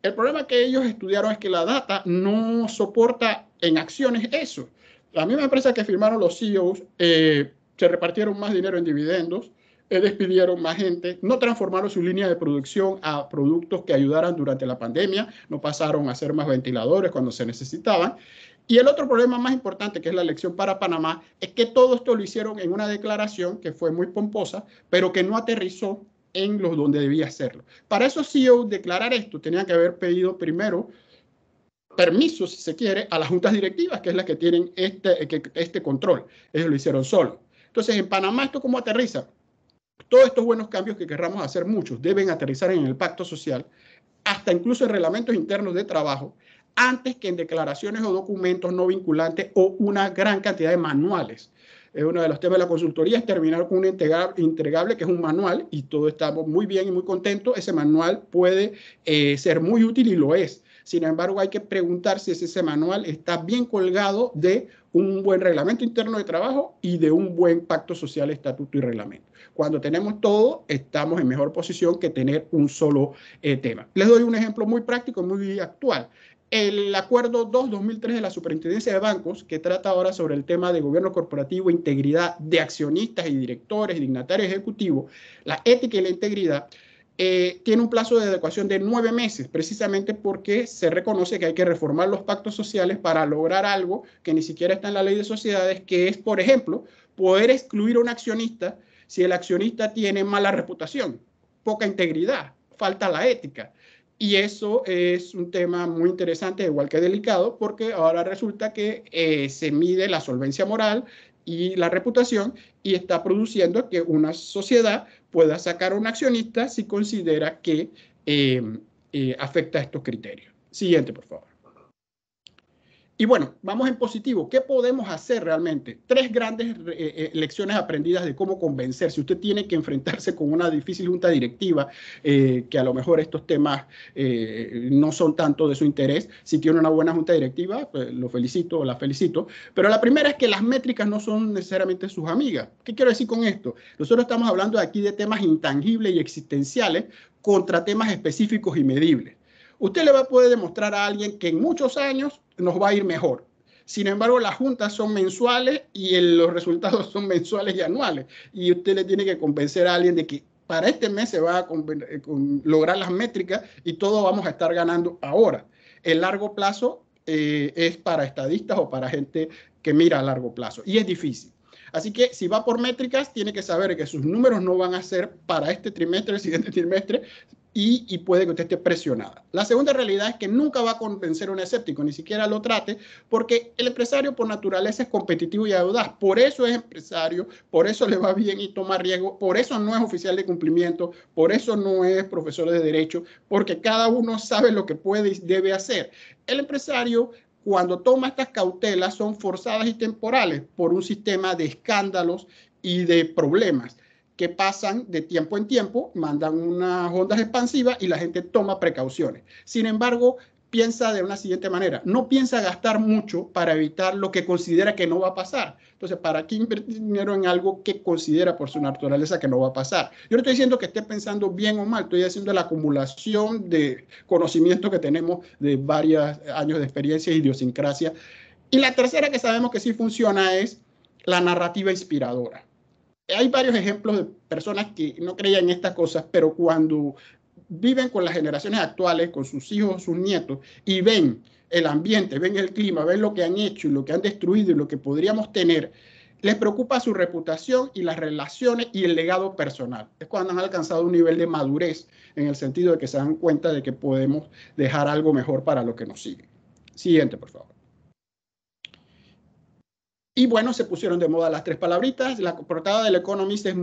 El problema que ellos estudiaron es que la data no soporta en acciones eso. La misma empresa que firmaron los CEOs se repartieron más dinero en dividendos, despidieron más gente, no transformaron su línea de producción a productos que ayudaran durante la pandemia, no pasaron a hacer más ventiladores cuando se necesitaban. Y el otro problema más importante, que es la elección para Panamá, es que todo esto lo hicieron en una declaración que fue muy pomposa, pero que no aterrizó en los donde debía hacerlo. Para esos CEOs declarar esto, tenían que haber pedido primero permiso, si se quiere, a las juntas directivas, que es la que tienen este control. Ellos lo hicieron solo. Entonces, en Panamá, ¿esto cómo aterriza? Todos estos buenos cambios que querramos hacer, muchos, deben aterrizar en el pacto social, hasta incluso en reglamentos internos de trabajo, antes que en declaraciones o documentos no vinculantes o una gran cantidad de manuales. Uno de los temas de la consultoría es terminar con un entregable que es un manual, y todos estamos muy bien y muy contentos. Ese manual puede ser muy útil y lo es. Sin embargo, hay que preguntarse si ese manual está bien colgado de un buen reglamento interno de trabajo y de un buen pacto social, estatuto y reglamento. Cuando tenemos todo, estamos en mejor posición que tener un solo tema. Les doy un ejemplo muy práctico, muy actual. El Acuerdo 2-2003 de la Superintendencia de Bancos, que trata ahora sobre el tema de gobierno corporativo, integridad de accionistas y directores y dignatarios ejecutivos, la ética y la integridad, tiene un plazo de adecuación de 9 meses, precisamente porque se reconoce que hay que reformar los pactos sociales para lograr algo que ni siquiera está en la ley de sociedades, que es, por ejemplo, poder excluir a un accionista si el accionista tiene mala reputación, poca integridad, falta la ética. Y eso es un tema muy interesante, igual que delicado, porque ahora resulta que se mide la solvencia moral y la reputación, y está produciendo que una sociedad pueda sacar a un accionista si considera que afecta a estos criterios. Siguiente, por favor. Y bueno, vamos en positivo. ¿Qué podemos hacer realmente? 3 grandes lecciones aprendidas de cómo convencer. Si usted tiene que enfrentarse con una difícil junta directiva, que a lo mejor estos temas no son tanto de su interés, si tiene una buena junta directiva, pues lo felicito o la felicito. Pero la primera es que las métricas no son necesariamente sus amigas. ¿Qué quiero decir con esto? Nosotros estamos hablando aquí de temas intangibles y existenciales contra temas específicos y medibles. Usted le va a poder demostrar a alguien que en muchos años nos va a ir mejor. Sin embargo, las juntas son mensuales y los resultados son mensuales y anuales. Y usted le tiene que convencer a alguien de que para este mes se va a lograr las métricas y todos vamos a estar ganando ahora. El largo plazo es para estadistas o para gente que mira a largo plazo. Y es difícil. Así que si va por métricas, tiene que saber que sus números no van a ser para este trimestre, el siguiente trimestre, y puede que usted esté presionada. La segunda realidad es que nunca va a convencer a un escéptico, ni siquiera lo trate, porque el empresario por naturaleza es competitivo y audaz. Por eso es empresario, por eso le va bien y toma riesgo, por eso no es oficial de cumplimiento, por eso no es profesor de derecho, porque cada uno sabe lo que puede y debe hacer. El empresario, cuando toma estas cautelas, son forzadas y temporales por un sistema de escándalos y de problemas que pasan de tiempo en tiempo, mandan unas ondas expansivas y la gente toma precauciones. Sin embargo, piensa de una siguiente manera, no piensa gastar mucho para evitar lo que considera que no va a pasar. Entonces, ¿para qué invertir dinero en algo que considera por su naturaleza que no va a pasar? Yo no estoy diciendo que esté pensando bien o mal, estoy haciendo la acumulación de conocimiento que tenemos de varios años de experiencia y idiosincrasia. Y la tercera que sabemos que sí funciona es la narrativa inspiradora. Hay varios ejemplos de personas que no creían en estas cosas, pero cuando viven con las generaciones actuales, con sus hijos, sus nietos, y ven el ambiente, ven el clima, ven lo que han hecho y lo que han destruido y lo que podríamos tener, les preocupa su reputación y las relaciones y el legado personal. Es cuando han alcanzado un nivel de madurez en el sentido de que se dan cuenta de que podemos dejar algo mejor para lo que nos sigue. Siguiente, por favor. Y bueno, se pusieron de moda las tres palabritas. La portada del Economist es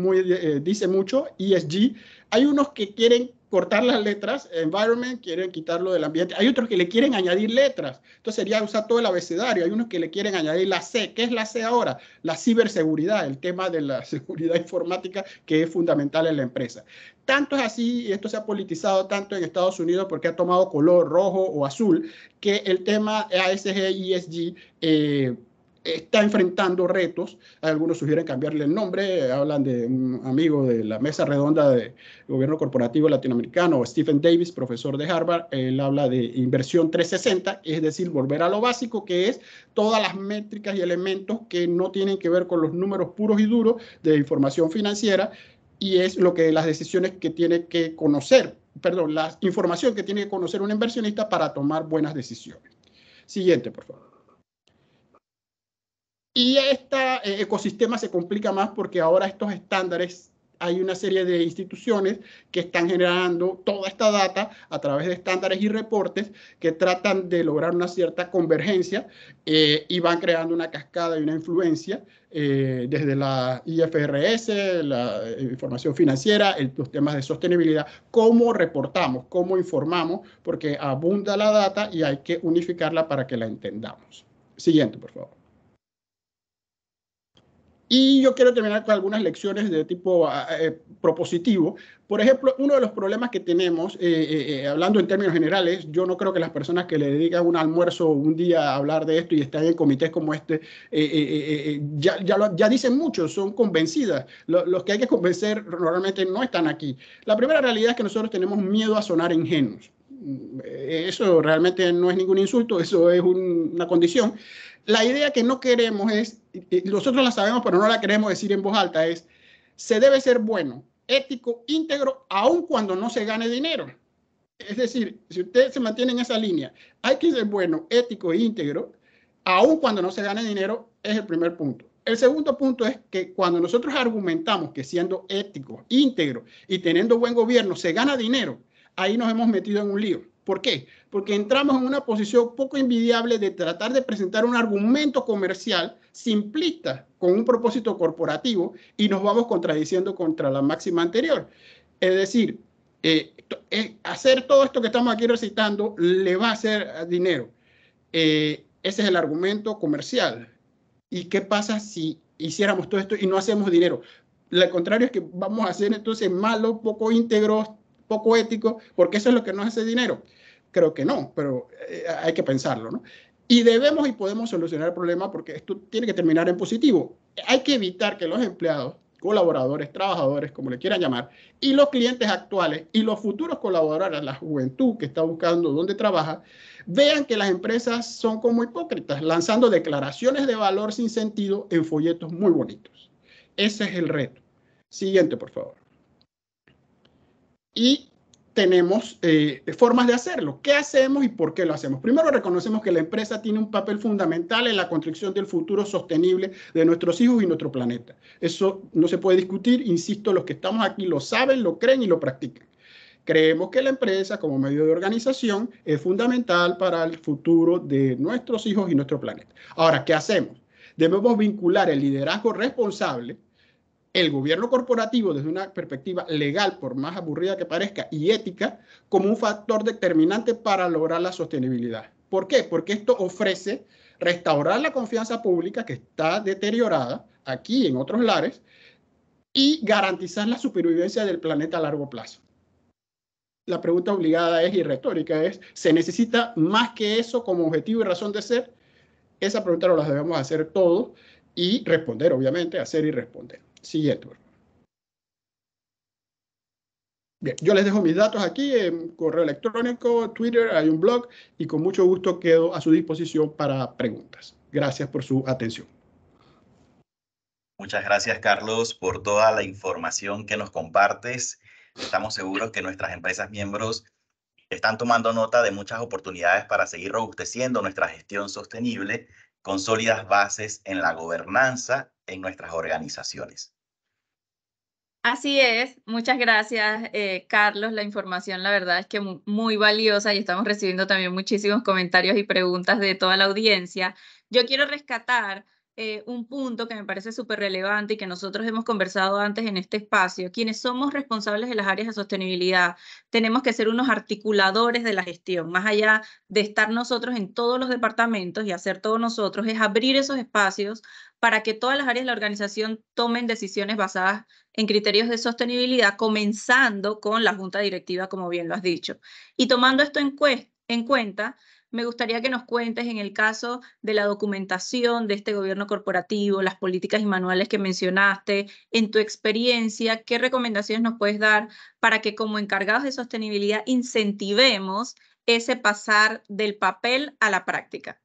dice mucho, ESG. Hay unos que quieren cortar las letras, environment, quieren quitarlo del ambiente. Hay otros que le quieren añadir letras. Entonces sería usar todo el abecedario. Hay unos que le quieren añadir la C. ¿Qué es la C ahora? La ciberseguridad, el tema de la seguridad informática que es fundamental en la empresa. Tanto es así, y esto se ha politizado tanto en Estados Unidos porque ha tomado color rojo o azul, que el tema ASG y ESG está enfrentando retos. Algunos sugieren cambiarle el nombre, hablan de un amigo de la mesa redonda de gobierno corporativo latinoamericano, Stephen Davis, profesor de Harvard. Él habla de inversión 360, es decir, volver a lo básico, que es todas las métricas y elementos que no tienen que ver con los números puros y duros de información financiera, y es lo que las decisiones que tiene que conocer, perdón, la información que tiene que conocer un inversionista para tomar buenas decisiones. Siguiente, por favor. Y este ecosistema se complica más porque ahora estos estándares, hay una serie de instituciones que están generando toda esta data a través de estándares y reportes que tratan de lograr una cierta convergencia y van creando una cascada y una influencia desde la IFRS, la información financiera, los temas de sostenibilidad, cómo reportamos, cómo informamos, porque abunda la data y hay que unificarla para que la entendamos. Siguiente, por favor. Y yo quiero terminar con algunas lecciones de tipo propositivo. Por ejemplo, uno de los problemas que tenemos, hablando en términos generales, yo no creo que las personas que le dedican un almuerzo un día a hablar de esto y están en comités como este, ya dicen mucho, son convencidas. Los que hay que convencer normalmente no están aquí. La primera realidad es que nosotros tenemos miedo a sonar ingenuos. Eso realmente no es ningún insulto, eso es una condición. La idea que no queremos es, nosotros la sabemos pero no la queremos decir en voz alta, es se debe ser bueno, ético, íntegro, aun cuando no se gane dinero. Es decir, si usted se mantiene en esa línea, hay que ser bueno, ético e íntegro, aun cuando no se gane dinero, es el primer punto. El segundo punto es que cuando nosotros argumentamos que siendo ético, íntegro y teniendo buen gobierno se gana dinero, ahí nos hemos metido en un lío. ¿Por qué? Porque entramos en una posición poco envidiable de tratar de presentar un argumento comercial simplista con un propósito corporativo y nos vamos contradiciendo contra la máxima anterior. Es decir, hacer todo esto que estamos aquí recitando le va a hacer dinero. Ese es el argumento comercial. ¿Y qué pasa si hiciéramos todo esto y no hacemos dinero? Lo contrario es que vamos a hacer entonces malos, poco íntegros, poco éticos, porque eso es lo que nos hace dinero. Creo que no, pero hay que pensarlo, ¿no? Y debemos y podemos solucionar el problema porque esto tiene que terminar en positivo. Hay que evitar que los empleados, colaboradores, trabajadores, como le quieran llamar, y los clientes actuales y los futuros colaboradores, la juventud que está buscando dónde trabaja, vean que las empresas son como hipócritas, lanzando declaraciones de valor sin sentido en folletos muy bonitos. Ese es el reto. Siguiente, por favor. Y tenemos formas de hacerlo. ¿Qué hacemos y por qué lo hacemos? Primero, reconocemos que la empresa tiene un papel fundamental en la construcción del futuro sostenible de nuestros hijos y nuestro planeta. Eso no se puede discutir. Insisto, los que estamos aquí lo saben, lo creen y lo practican. Creemos que la empresa como medio de organización es fundamental para el futuro de nuestros hijos y nuestro planeta. Ahora, ¿qué hacemos? Debemos vincular el liderazgo responsable, el gobierno corporativo desde una perspectiva legal, por más aburrida que parezca, y ética, como un factor determinante para lograr la sostenibilidad. ¿Por qué? Porque esto ofrece restaurar la confianza pública que está deteriorada aquí en otros lares y garantizar la supervivencia del planeta a largo plazo. La pregunta obligada es y retórica es, ¿se necesita más que eso como objetivo y razón de ser? Esa pregunta nos la debemos hacer todos y responder, obviamente, hacer y responder. Siguiente. Bien, yo les dejo mis datos aquí en correo electrónico, Twitter, hay un blog y con mucho gusto quedo a su disposición para preguntas. Gracias por su atención. Muchas gracias, Carlos, por toda la información que nos compartes. Estamos seguros que nuestras empresas miembros están tomando nota de muchas oportunidades para seguir robusteciendo nuestra gestión sostenible con sólidas bases en la gobernanza en nuestras organizaciones. Así es, muchas gracias, Carlos. La información, la verdad es que muy valiosa y estamos recibiendo también muchísimos comentarios y preguntas de toda la audiencia. Yo quiero rescatar un punto que me parece súper relevante y que nosotros hemos conversado antes en este espacio. Quienes somos responsables de las áreas de sostenibilidad, tenemos que ser unos articuladores de la gestión, más allá de estar nosotros en todos los departamentos y hacer todo nosotros, es abrir esos espacios para que todas las áreas de la organización tomen decisiones basadas en criterios de sostenibilidad, comenzando con la junta directiva, como bien lo has dicho. Y tomando esto en cuenta, me gustaría que nos cuentes en el caso de la documentación de este gobierno corporativo, las políticas y manuales que mencionaste, en tu experiencia, ¿qué recomendaciones nos puedes dar para que como encargados de sostenibilidad incentivemos ese pasar del papel a la práctica?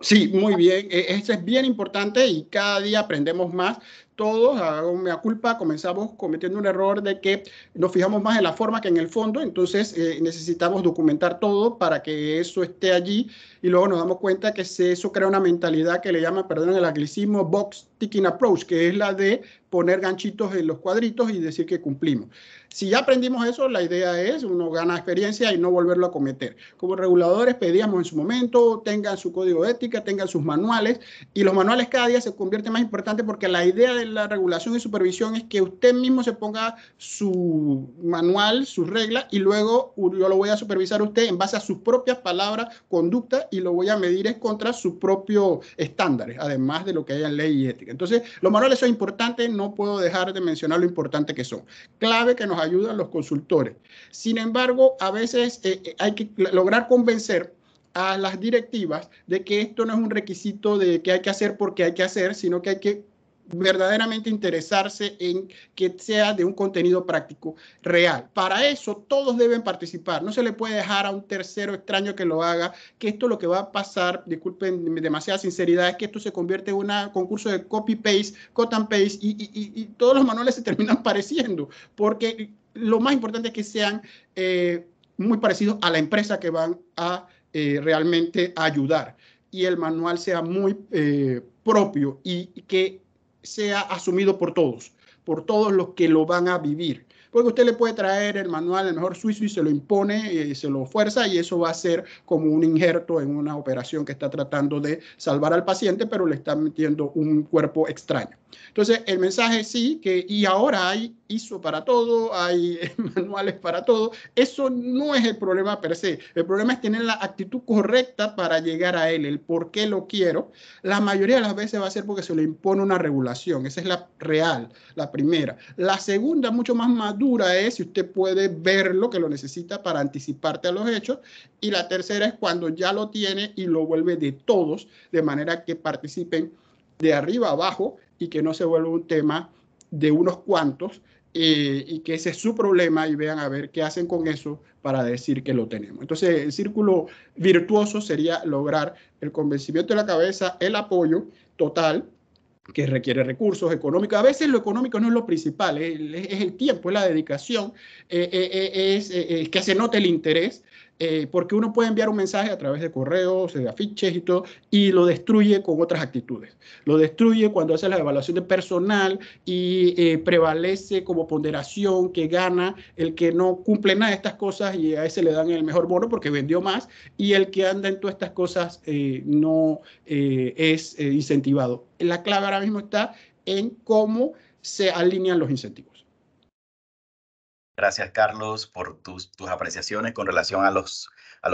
Sí, muy bien. Eso es bien importante y cada día aprendemos más. Todos, hago mea culpa, comenzamos cometiendo un error de que nos fijamos más en la forma que en el fondo. Entonces necesitamos documentar todo para que eso esté allí y luego nos damos cuenta que eso crea una mentalidad que le llaman, perdón, el anglicismo box ticking approach, que es la de poner ganchitos en los cuadritos y decir que cumplimos. Si ya aprendimos eso, la idea es uno gana experiencia y no volverlo a cometer. Como reguladores pedíamos en su momento, tengan su código de ética, tengan sus manuales, y los manuales cada día se convierten más importantes porque la idea de la regulación y supervisión es que usted mismo se ponga su manual, sus reglas, y luego yo lo voy a supervisar a usted en base a sus propias palabras, conducta, y lo voy a medir es contra sus propios estándares, además de lo que haya en ley y ética. Entonces, los manuales son importantes, no puedo dejar de mencionar lo importante que son. Clave que nos ayudan los consultores. Sin embargo, a veces hay que lograr convencer a las directivas de que esto no es un requisito de que hay que hacer porque hay que hacer, sino que hay que verdaderamente interesarse en que sea de un contenido práctico real. Para eso todos deben participar, no se le puede dejar a un tercero extraño que lo haga, que esto lo que va a pasar, disculpen demasiada sinceridad, es que esto se convierte en un concurso de copy-paste, cut and paste y todos los manuales se terminan pareciendo, porque lo más importante es que sean muy parecidos a la empresa que van a realmente ayudar y el manual sea muy propio y que sea asumido por todos los que lo van a vivir. Porque usted le puede traer el manual, el mejor suizo, y se lo impone, se lo fuerza, y eso va a ser como un injerto en una operación que está tratando de salvar al paciente, pero le está metiendo un cuerpo extraño. Entonces, el mensaje sí, y ahora hay ISO para todo, hay manuales para todo. Eso no es el problema per se. El problema es tener la actitud correcta para llegar a él, el por qué lo quiero. La mayoría de las veces va a ser porque se le impone una regulación. Esa es la real, la primera. La segunda, mucho más madura, es si usted puede ver lo que lo necesita para anticiparte a los hechos. Y la tercera es cuando ya lo tiene y lo vuelve de todos, de manera que participen de arriba a abajo y que no se vuelva un tema de unos cuantos y que ese es su problema y vean a ver qué hacen con eso para decir que lo tenemos. Entonces, el círculo virtuoso sería lograr el convencimiento de la cabeza, el apoyo total, que requiere recursos económicos. A veces lo económico no es lo principal, es el tiempo, es la dedicación, es que se note el interés. porque uno puede enviar un mensaje a través de correos, de afiches y todo, y lo destruye con otras actitudes. Lo destruye cuando hace la evaluación de personal y prevalece como ponderación que gana el que no cumple nada de estas cosas y a ese le dan el mejor bono porque vendió más, y el que anda en todas estas cosas no es incentivado. La clave ahora mismo está en cómo se alinean los incentivos. Gracias, Carlos, por tus apreciaciones con relación a los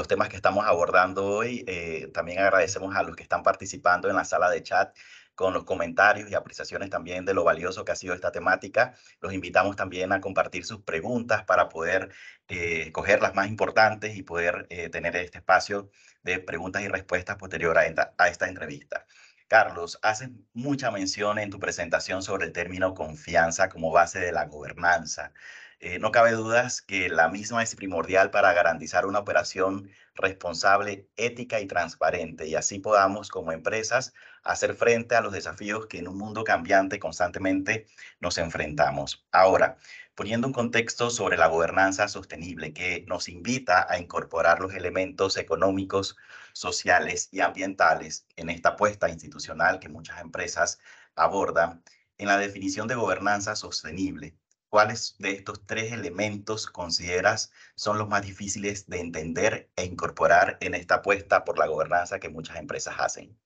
temas que estamos abordando hoy. También agradecemos a los que están participando en la sala de chat con los comentarios y apreciaciones también de lo valioso que ha sido esta temática. Los invitamos también a compartir sus preguntas para poder coger las más importantes y poder tener este espacio de preguntas y respuestas posterior a esta entrevista. Carlos, haces mucha mención en tu presentación sobre el término confianza como base de la gobernanza. No cabe dudas que la misma es primordial para garantizar una operación responsable, ética y transparente, y así podamos, como empresas, hacer frente a los desafíos que en un mundo cambiante constantemente nos enfrentamos. Ahora, poniendo un contexto sobre la gobernanza sostenible que nos invita a incorporar los elementos económicos, sociales y ambientales en esta apuesta institucional que muchas empresas abordan, en la definición de gobernanza sostenible, ¿cuáles de estos tres elementos consideras son los más difíciles de entender e incorporar en esta apuesta por la gobernanza que muchas empresas hacen?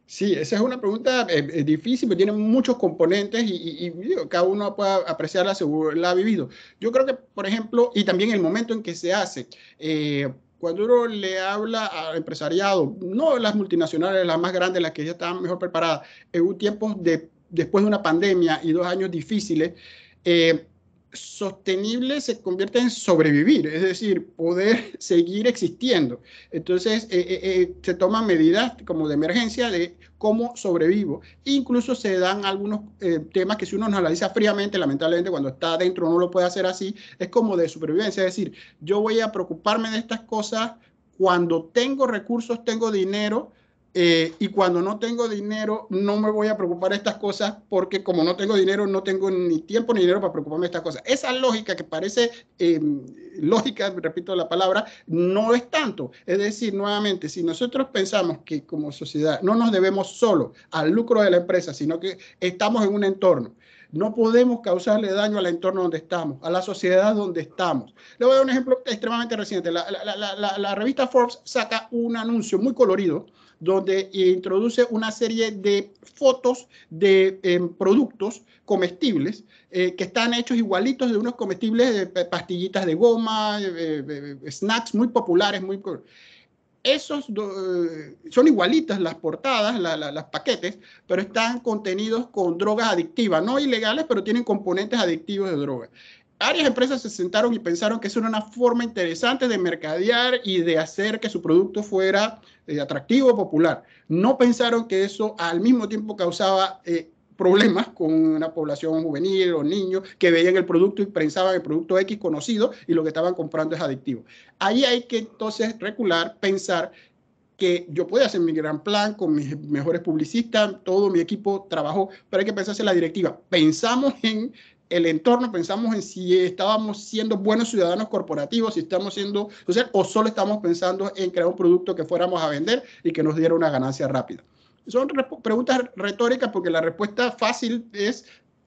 Sí, esa es una pregunta difícil, pero tiene muchos componentes y cada uno puede apreciarla según la ha vivido. Yo creo que, por ejemplo, y también el momento en que se hace, cuando uno le habla al empresariado, no las multinacionales, las más grandes, las que ya estaban mejor preparadas, en un tiempo después de una pandemia y 2 años difíciles, sostenible se convierte en sobrevivir, es decir, poder seguir existiendo. Entonces, se toman medidas como de emergencia de cómo sobrevivo. Incluso se dan algunos temas que si uno nos analiza fríamente, lamentablemente cuando está adentro no lo puede hacer así, es como de supervivencia, es decir, yo voy a preocuparme de estas cosas cuando tengo recursos, tengo dinero, y cuando no tengo dinero, no me voy a preocupar de estas cosas porque como no tengo dinero, no tengo ni tiempo ni dinero para preocuparme de estas cosas. Esa lógica que parece lógica, repito la palabra, no es tanto. Es decir, nuevamente, si nosotros pensamos que como sociedad no nos debemos solo al lucro de la empresa, sino que estamos en un entorno, no podemos causarle daño al entorno donde estamos, a la sociedad donde estamos. Le voy a dar un ejemplo extremadamente reciente. La revista Forbes saca un anuncio muy colorido donde introduce una serie de fotos de productos comestibles que están hechos igualitos de unos comestibles de pastillitas de goma, snacks muy populares, esos son igualitas las portadas, las paquetes, pero están contenidos con drogas adictivas, no ilegales, pero tienen componentes adictivos de drogas. Varias empresas se sentaron y pensaron que eso era una forma interesante de mercadear y de hacer que su producto fuera atractivo, popular. No pensaron que eso al mismo tiempo causaba problemas con una población juvenil o niños que veían el producto y pensaban el producto X conocido y lo que estaban comprando es adictivo. Ahí hay que entonces recular, pensar que yo puedo hacer mi gran plan con mis mejores publicistas, todo mi equipo trabajó, pero hay que pensarse en la directiva. Pensamos en el entorno, pensamos en si estábamos siendo buenos ciudadanos corporativos, si estamos siendo, o solo estamos pensando en crear un producto que fuéramos a vender y que nos diera una ganancia rápida. Son preguntas retóricas porque la respuesta fácil es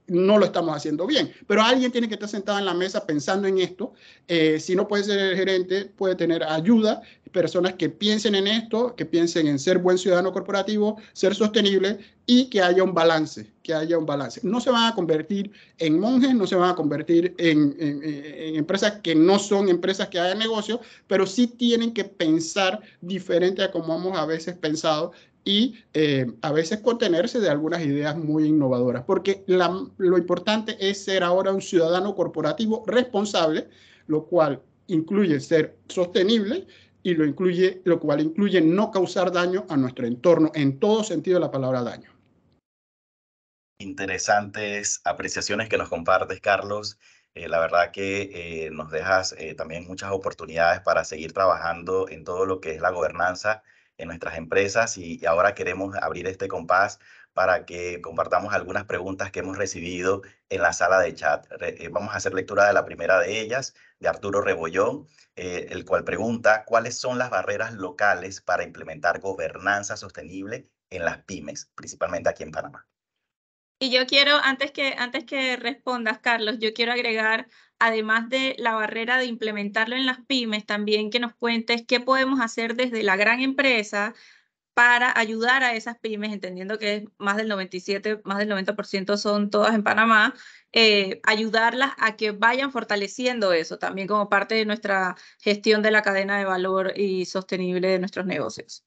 no lo estamos haciendo bien, pero alguien tiene que estar sentado en la mesa pensando en esto. Si no puede ser el gerente, puede tener ayuda, personas que piensen en esto, que piensen en ser buen ciudadano corporativo, ser sostenible y que haya un balance, No se van a convertir en monjes, no se van a convertir en empresas que no son empresas que hagan negocio, pero sí tienen que pensar diferente a como hemos a veces pensado y a veces contenerse de algunas ideas muy innovadoras, porque lo importante es ser ahora un ciudadano corporativo responsable, lo cual incluye ser sostenible y lo cual incluye no causar daño a nuestro entorno en todo sentido de la palabra daño. Interesantes apreciaciones que nos compartes, Carlos. La verdad que nos dejas también muchas oportunidades para seguir trabajando en todo lo que es la gobernanza en nuestras empresas y ahora queremos abrir este compás para que compartamos algunas preguntas que hemos recibido en la sala de chat. Vamos a hacer lectura de la primera de ellas, de Arturo Rebollón, el cual pregunta: ¿cuáles son las barreras locales para implementar gobernanza sostenible en las pymes, principalmente aquí en Panamá? Y yo quiero, antes que respondas, Carlos, yo quiero agregar, además de la barrera de implementarlo en las pymes, también que nos cuentes qué podemos hacer desde la gran empresa para ayudar a esas pymes, entendiendo que más del 90% son todas en Panamá, ayudarlas a que vayan fortaleciendo eso también como parte de nuestra gestión de la cadena de valor y sostenible de nuestros negocios.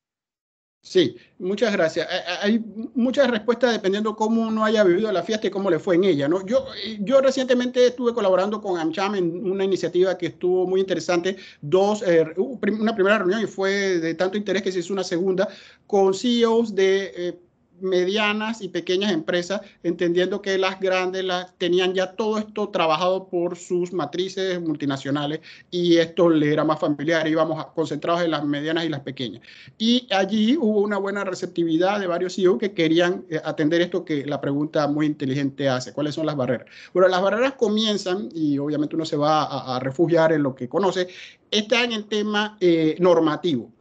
Sí, muchas gracias. Hay muchas respuestas dependiendo cómo uno haya vivido la fiesta y cómo le fue en ella, ¿no? Yo recientemente estuve colaborando con AmCham en una iniciativa que estuvo muy interesante. Una primera reunión y fue de tanto interés que se hizo una segunda con CEOs de medianas y pequeñas empresas, entendiendo que las grandes tenían ya todo esto trabajado por sus matrices multinacionales y esto le era más familiar. Íbamos concentrados en las medianas y las pequeñas. Y allí hubo una buena receptividad de varios CEOs que querían atender esto que la pregunta muy inteligente hace. ¿Cuáles son las barreras? Bueno, las barreras comienzan, y obviamente uno se va a refugiar en lo que conoce, está en el tema normativo.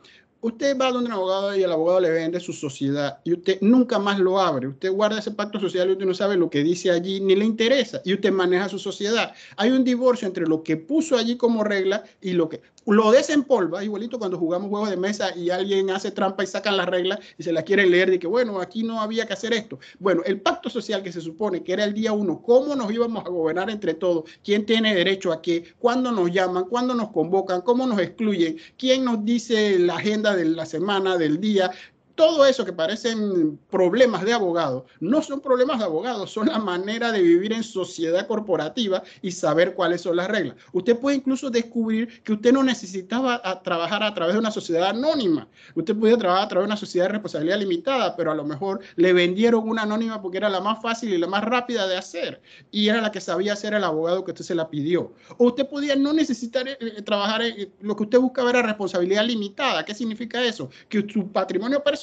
Usted va donde un abogado y el abogado le vende su sociedad y usted nunca más lo abre. Usted guarda ese pacto social y usted no sabe lo que dice allí ni le interesa y usted maneja su sociedad. Hay un divorcio entre lo que puso allí como regla y lo que lo desempolva, igualito cuando jugamos juegos de mesa y alguien hace trampa y sacan las reglas y se las quiere leer de que, bueno, aquí no había que hacer esto. Bueno, el pacto social que se supone que era el día 1, cómo nos íbamos a gobernar entre todos, quién tiene derecho a qué, cuándo nos llaman, cuándo nos convocan, cómo nos excluyen, quién nos dice la agenda de la semana, del día. Todo eso que parecen problemas de abogados, no son problemas de abogados, son la manera de vivir en sociedad corporativa y saber cuáles son las reglas. Usted puede incluso descubrir que usted no necesitaba trabajar a través de una sociedad anónima. Usted podía trabajar a través de una sociedad de responsabilidad limitada, pero a lo mejor le vendieron una anónima porque era la más fácil y la más rápida de hacer. Y era la que sabía hacer el abogado que usted se la pidió. O usted podía no necesitar trabajar, lo que usted buscaba era responsabilidad limitada. ¿Qué significa eso? Que su patrimonio personal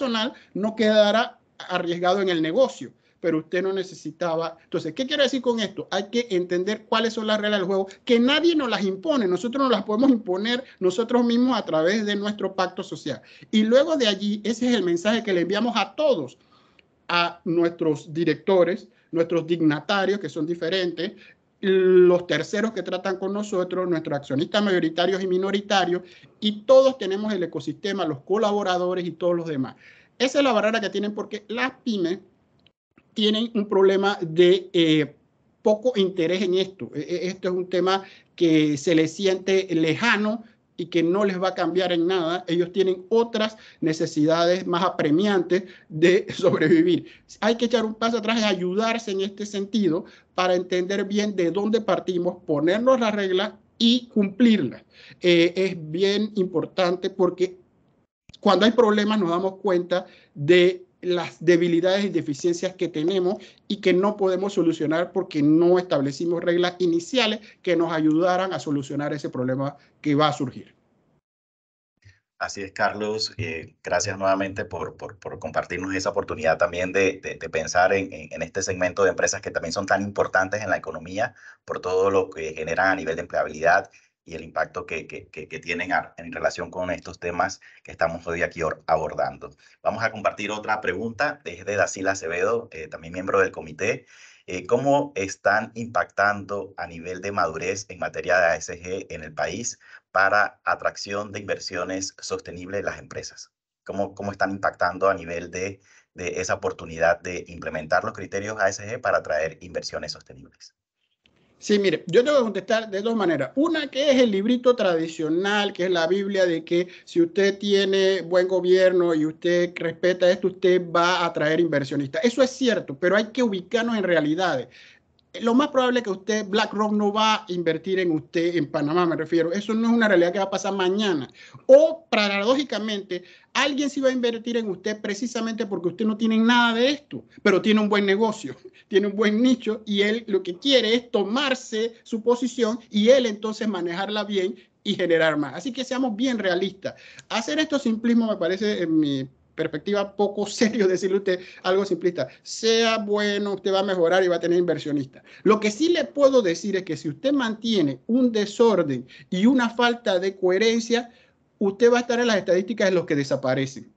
no quedará arriesgado en el negocio, pero usted no necesitaba. Entonces, ¿qué quiere decir con esto? Hay que entender cuáles son las reglas del juego, que nadie nos las impone, nosotros nos las podemos imponer nosotros mismos a través de nuestro pacto social. Y luego de allí, ese es el mensaje que le enviamos a todos, a nuestros directores, nuestros dignatarios, que son diferentes, los terceros que tratan con nosotros, nuestros accionistas mayoritarios y minoritarios, y todos tenemos el ecosistema, los colaboradores y todos los demás. Esa es la barrera que tienen porque las pymes tienen un problema de poco interés en esto. Esto es un tema que se les siente lejano y que no les va a cambiar en nada. Ellos tienen otras necesidades más apremiantes de sobrevivir. Hay que echar un paso atrás y ayudarse en este sentido para entender bien de dónde partimos, ponernos las reglas y cumplirlas. Es bien importante porque cuando hay problemas nos damos cuenta de las debilidades y deficiencias que tenemos y que no podemos solucionar porque no establecimos reglas iniciales que nos ayudaran a solucionar ese problema que va a surgir. Así es, Carlos. Gracias nuevamente por compartirnos esa oportunidad también de pensar en este segmento de empresas que también son tan importantes en la economía por todo lo que generan a nivel de empleabilidad y el impacto que tienen en relación con estos temas que estamos hoy aquí abordando. Vamos a compartir otra pregunta, es de Dacila Acevedo, también miembro del comité. ¿Cómo están impactando a nivel de madurez en materia de ASG en el país para atracción de inversiones sostenibles en las empresas? ¿Cómo están impactando a nivel de esa oportunidad de implementar los criterios ASG para atraer inversiones sostenibles? Sí, mire, yo te voy a contestar de dos maneras. Una que es el librito tradicional, que es la Biblia, de que si usted tiene buen gobierno y usted respeta esto, usted va a atraer inversionistas. Eso es cierto, pero hay que ubicarnos en realidades. Lo más probable es que usted, BlackRock, no va a invertir en usted en Panamá, me refiero. Eso no es una realidad que va a pasar mañana. O, paradójicamente, alguien sí va a invertir en usted precisamente porque usted no tiene nada de esto, pero tiene un buen negocio, tiene un buen nicho y él lo que quiere es tomarse su posición y él entonces manejarla bien y generar más. Así que seamos bien realistas. Hacer estos simplismos me parece, en mi perspectiva poco serio decirle a usted algo simplista. Sea bueno, usted va a mejorar y va a tener inversionistas. Lo que sí le puedo decir es que si usted mantiene un desorden y una falta de coherencia, usted va a estar en las estadísticas de los que desaparecen.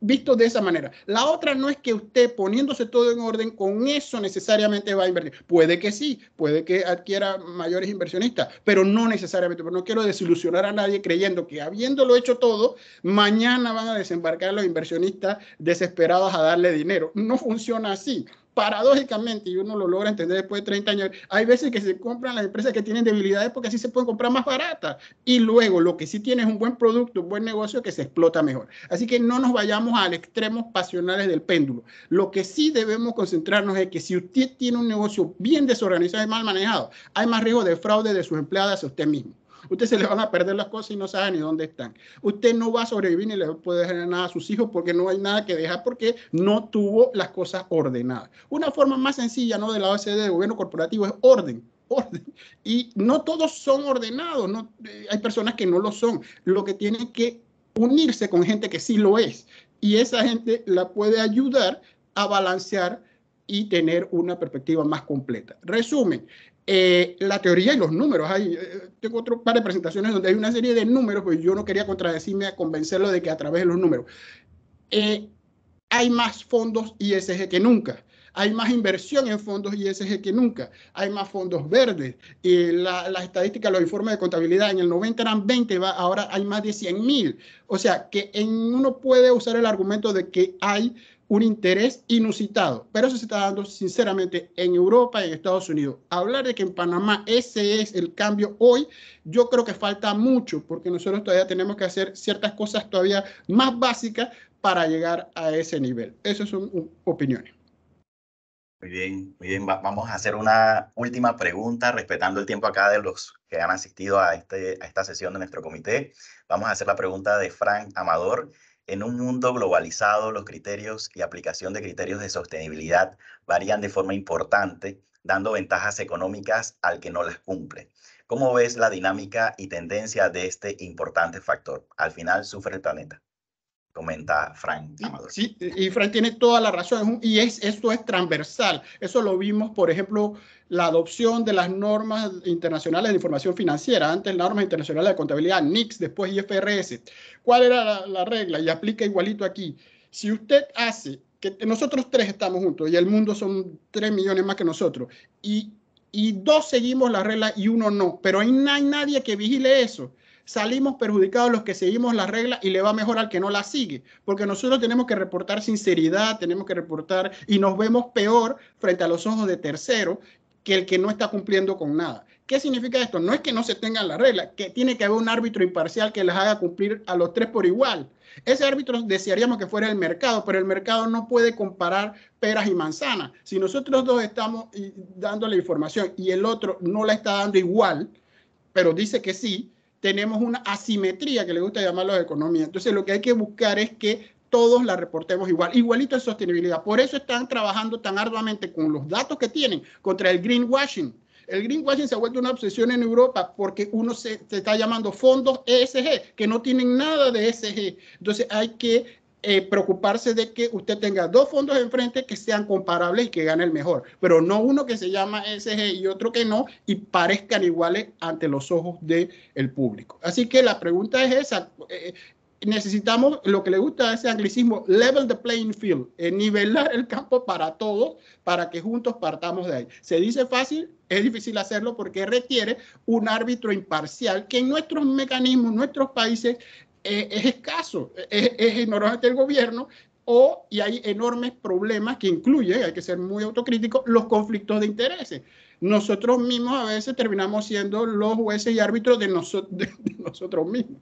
Visto de esa manera. La otra no es que usted poniéndose todo en orden, con eso necesariamente va a invertir. Puede que sí, puede que adquiera mayores inversionistas, pero no necesariamente. Pero no quiero desilusionar a nadie creyendo que habiéndolo hecho todo, mañana van a desembarcar los inversionistas desesperados a darle dinero. No funciona así. Paradójicamente, y uno lo logra entender después de 30 años, hay veces que se compran las empresas que tienen debilidades porque así se pueden comprar más baratas. Y luego lo que sí tiene es un buen producto, un buen negocio que se explota mejor. Así que no nos vayamos al extremos pasionales del péndulo. Lo que sí debemos concentrarnos es que si usted tiene un negocio bien desorganizado y mal manejado, hay más riesgo de fraude de sus empleados hacia usted mismo. Usted se le van a perder las cosas y no sabe ni dónde están. Usted no va a sobrevivir ni le puede dejar nada a sus hijos porque no hay nada que dejar porque no tuvo las cosas ordenadas. Una forma más sencilla, ¿no?, de la OCDE, de gobierno corporativo, es orden. Y no todos son ordenados, ¿no? Hay personas que no lo son. Lo que tienen que unirse con gente que sí lo es. Y esa gente la puede ayudar a balancear y tener una perspectiva más completa. Resumen, la teoría y los números. Tengo otro par de presentaciones donde hay una serie de números, pues yo no quería contradecirme a convencerlo de que a través de los números. Hay más fondos ISG que nunca. Hay más inversión en fondos ISG que nunca. Hay más fondos verdes. Las estadísticas, los informes de contabilidad, en el 90 eran 20, ahora hay más de 100,000. O sea, que uno puede usar el argumento de que hay un interés inusitado, pero eso se está dando sinceramente en Europa y en Estados Unidos. Hablar de que en Panamá ese es el cambio hoy, yo creo que falta mucho, porque nosotros todavía tenemos que hacer ciertas cosas todavía más básicas para llegar a ese nivel. Esas son opiniones. Muy bien, muy bien. Vamos a hacer una última pregunta, respetando el tiempo acá de los que han asistido a esta sesión de nuestro comité. Vamos a hacer la pregunta de Frank Amador. En un mundo globalizado, los criterios y aplicación de criterios de sostenibilidad varían de forma importante, dando ventajas económicas al que no las cumple. ¿Cómo ves la dinámica y tendencia de este importante factor? Al final sufre el planeta, comenta Frank Amador. Sí, y Frank tiene toda la razón, y esto es transversal. Eso lo vimos, por ejemplo, la adopción de las normas internacionales de información financiera, antes las normas internacionales de contabilidad, NICS, después IFRS. ¿Cuál era la regla? Y aplica igualito aquí. Si usted hace, que nosotros tres estamos juntos, y el mundo son 3 millones más que nosotros, y 2 seguimos la regla y 1 no, pero no hay nadie que vigile eso. Salimos perjudicados los que seguimos las reglas y le va mejor al que no la sigue, porque nosotros tenemos que reportar sinceridad, tenemos que reportar y nos vemos peor frente a los ojos de terceros que el que no está cumpliendo con nada. ¿Qué significa esto? No es que no se tengan las reglas, que tiene que haber un árbitro imparcial que las haga cumplir a los tres por igual. Ese árbitro desearíamos que fuera el mercado, pero el mercado no puede comparar peras y manzanas. Si nosotros dos estamos dándole información y el otro no la está dando igual, pero dice que sí, tenemos una asimetría que le gusta llamarlo de economía. Entonces lo que hay que buscar es que todos la reportemos igual, igualito en sostenibilidad. Por eso están trabajando tan arduamente con los datos que tienen contra el greenwashing. El greenwashing se ha vuelto una obsesión en Europa porque uno se está llamando fondos ESG, que no tienen nada de ESG. Entonces hay que preocuparse de que usted tenga 2 fondos enfrente que sean comparables y que gane el mejor, pero no uno que se llama ESG y otro que no, y parezcan iguales ante los ojos del público. Así que la pregunta es esa. Necesitamos, lo que le gusta a ese anglicismo, level the playing field, nivelar el campo para todos, para que juntos partamos de ahí. Se dice fácil, es difícil hacerlo porque requiere un árbitro imparcial que en nuestros mecanismos, nuestros países, es escaso, es normalmente el gobierno, y hay enormes problemas que incluyen, hay que ser muy autocríticos, los conflictos de intereses. Nosotros mismos a veces terminamos siendo los jueces y árbitros de nosotros mismos.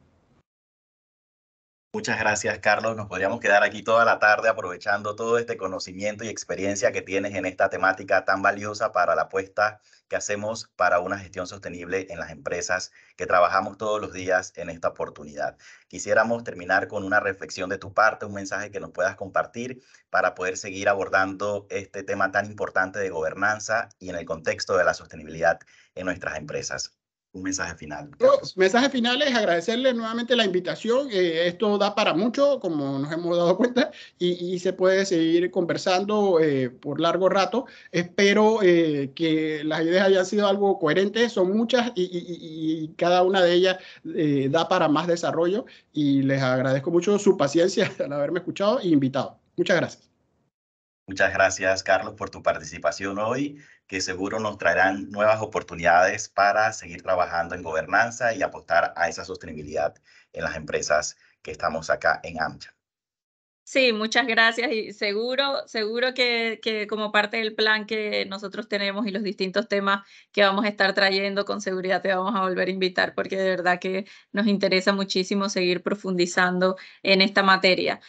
Muchas gracias, Carlos. Nos podríamos quedar aquí toda la tarde aprovechando todo este conocimiento y experiencia que tienes en esta temática tan valiosa para la apuesta que hacemos para una gestión sostenible en las empresas que trabajamos todos los días en esta oportunidad. Quisiéramos terminar con una reflexión de tu parte, un mensaje que nos puedas compartir para poder seguir abordando este tema tan importante de gobernanza y en el contexto de la sostenibilidad en nuestras empresas. Un mensaje final, Los Carlos. mensajes finales, agradecerle nuevamente la invitación. Esto da para mucho, como nos hemos dado cuenta, y se puede seguir conversando por largo rato. Espero que las ideas hayan sido algo coherentes, son muchas y cada una de ellas da para más desarrollo. Y les agradezco mucho su paciencia al haberme escuchado e invitado. Muchas gracias. Muchas gracias, Carlos, por tu participación hoy, que seguro nos traerán nuevas oportunidades para seguir trabajando en gobernanza y apostar a esa sostenibilidad en las empresas que estamos acá en AmCham. Sí, muchas gracias y seguro que como parte del plan que nosotros tenemos y los distintos temas que vamos a estar trayendo, con seguridad te vamos a volver a invitar porque de verdad que nos interesa muchísimo seguir profundizando en esta materia.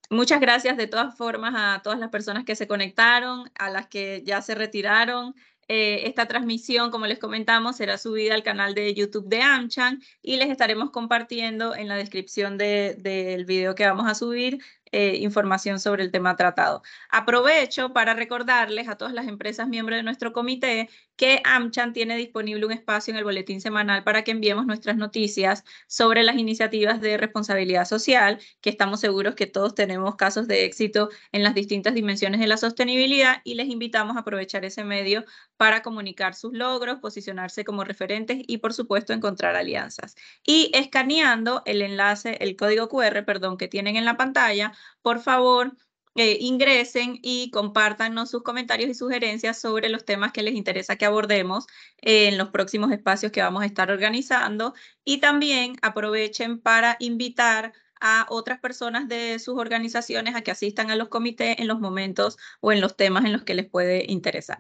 Muchas gracias de todas formas a todas las personas que se conectaron, a las que ya se retiraron. Esta transmisión, como les comentamos, será subida al canal de YouTube de AmCham y les estaremos compartiendo en la descripción del video que vamos a subir información sobre el tema tratado. Aprovecho para recordarles a todas las empresas miembros de nuestro comité que AmCham tiene disponible un espacio en el boletín semanal para que enviemos nuestras noticias sobre las iniciativas de responsabilidad social, que estamos seguros que todos tenemos casos de éxito en las distintas dimensiones de la sostenibilidad y les invitamos a aprovechar ese medio para comunicar sus logros, posicionarse como referentes y, por supuesto, encontrar alianzas. Y escaneando el enlace, el código QR, perdón, que tienen en la pantalla, por favor, ingresen y compártanos sus comentarios y sugerencias sobre los temas que les interesa que abordemos en los próximos espacios que vamos a estar organizando. Y también aprovechen para invitar a otras personas de sus organizaciones a que asistan a los comités en los momentos o en los temas en los que les puede interesar.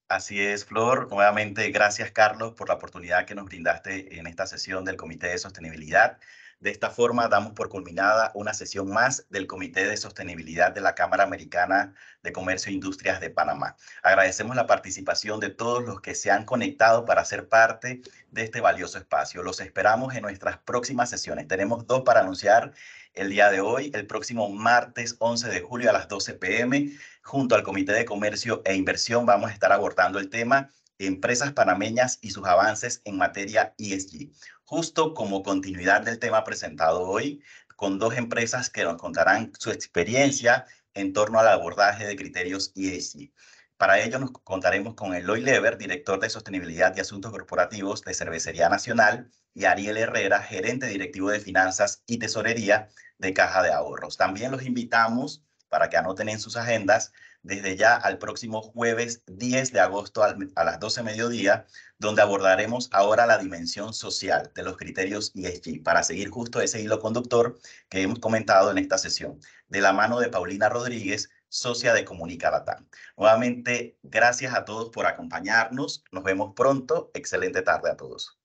Así es, Flor. Nuevamente, gracias, Carlos, por la oportunidad que nos brindaste en esta sesión del Comité de Sostenibilidad. De esta forma, damos por culminada una sesión más del Comité de Sostenibilidad de la Cámara Americana de Comercio e Industrias de Panamá. Agradecemos la participación de todos los que se han conectado para ser parte de este valioso espacio. Los esperamos en nuestras próximas sesiones. Tenemos 2 para anunciar el día de hoy, el próximo martes 11 de julio a las 12 p.m., junto al Comité de Comercio e Inversión vamos a estar abordando el tema empresas panameñas y sus avances en materia ESG, justo como continuidad del tema presentado hoy, con 2 empresas que nos contarán su experiencia en torno al abordaje de criterios ESG. Para ello nos contaremos con Eloy Lever, director de Sostenibilidad y Asuntos Corporativos de Cervecería Nacional, y Ariel Herrera, gerente directivo de Finanzas y Tesorería de Caja de Ahorros. También los invitamos para que anoten en sus agendas desde ya al próximo jueves 10 de agosto a las 12 mediodía, donde abordaremos ahora la dimensión social de los criterios ESG para seguir justo ese hilo conductor que hemos comentado en esta sesión, de la mano de Paulina Rodríguez, socia de Comunica Latam. Nuevamente, gracias a todos por acompañarnos. Nos vemos pronto. Excelente tarde a todos.